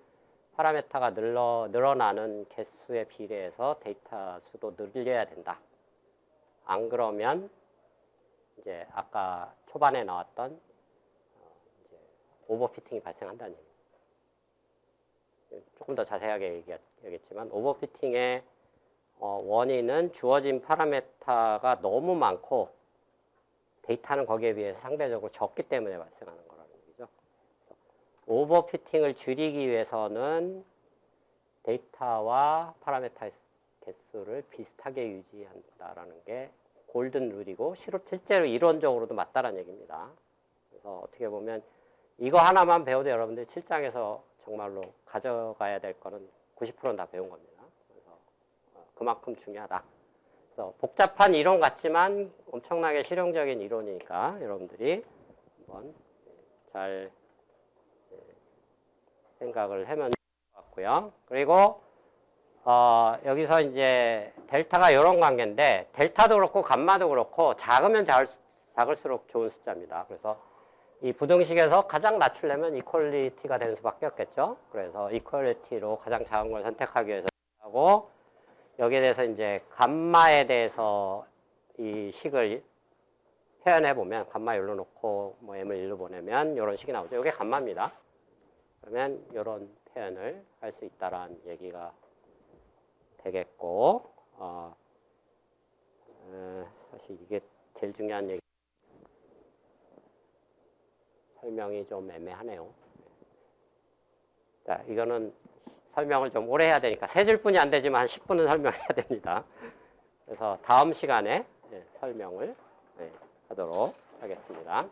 파라메타가 늘어나는 개수에 비례해서 데이터 수도 늘려야 된다. 안 그러면 이제 아까 초반에 나왔던 이제 오버피팅이 발생한다는 얘기입니다. 조금 더 자세하게 얘기하겠지만 오버피팅의 원인은 주어진 파라메타가 너무 많고 데이터는 거기에 비해서 상대적으로 적기 때문에 발생하는 거라는 얘기죠. 오버피팅을 줄이기 위해서는 데이터와 파라메타의 개수를 비슷하게 유지한다라는 게 골든 룰이고 실제로 이론적으로도 맞다라는 얘기입니다. 그래서 어떻게 보면 이거 하나만 배워도 여러분들 7장에서 정말로 가져가야 될 거는 90%는 다 배운 겁니다. 그래서 그만큼 중요하다. 그래서 복잡한 이론 같지만 엄청나게 실용적인 이론이니까 여러분들이 한번 잘 생각을 하면 될 것 같고요. 그리고 여기서 이제 델타가 이런 관계인데 델타도 그렇고 감마도 그렇고 작으면 작을수록 좋은 숫자입니다. 그래서 이 부등식에서 가장 낮추려면 이퀄리티가 되는 수밖에 없겠죠. 그래서 이퀄리티로 가장 작은 걸 선택하기 위해서 하고 여기에 대해서 이제 감마에 대해서 이 식을 표현해 보면 감마 1로 놓고 뭐 m을 1로 보내면 이런 식이 나오죠. 이게 감마입니다. 그러면 이런 표현을 할 수 있다라는 얘기가 되겠고 사실 이게 제일 중요한 얘기. 설명이 좀 애매하네요. 자, 이거는 설명을 좀 오래 해야 되니까 세 줄뿐이 안 되지만 한 10분은 설명해야 됩니다. 그래서 다음 시간에 설명을 하도록 하겠습니다.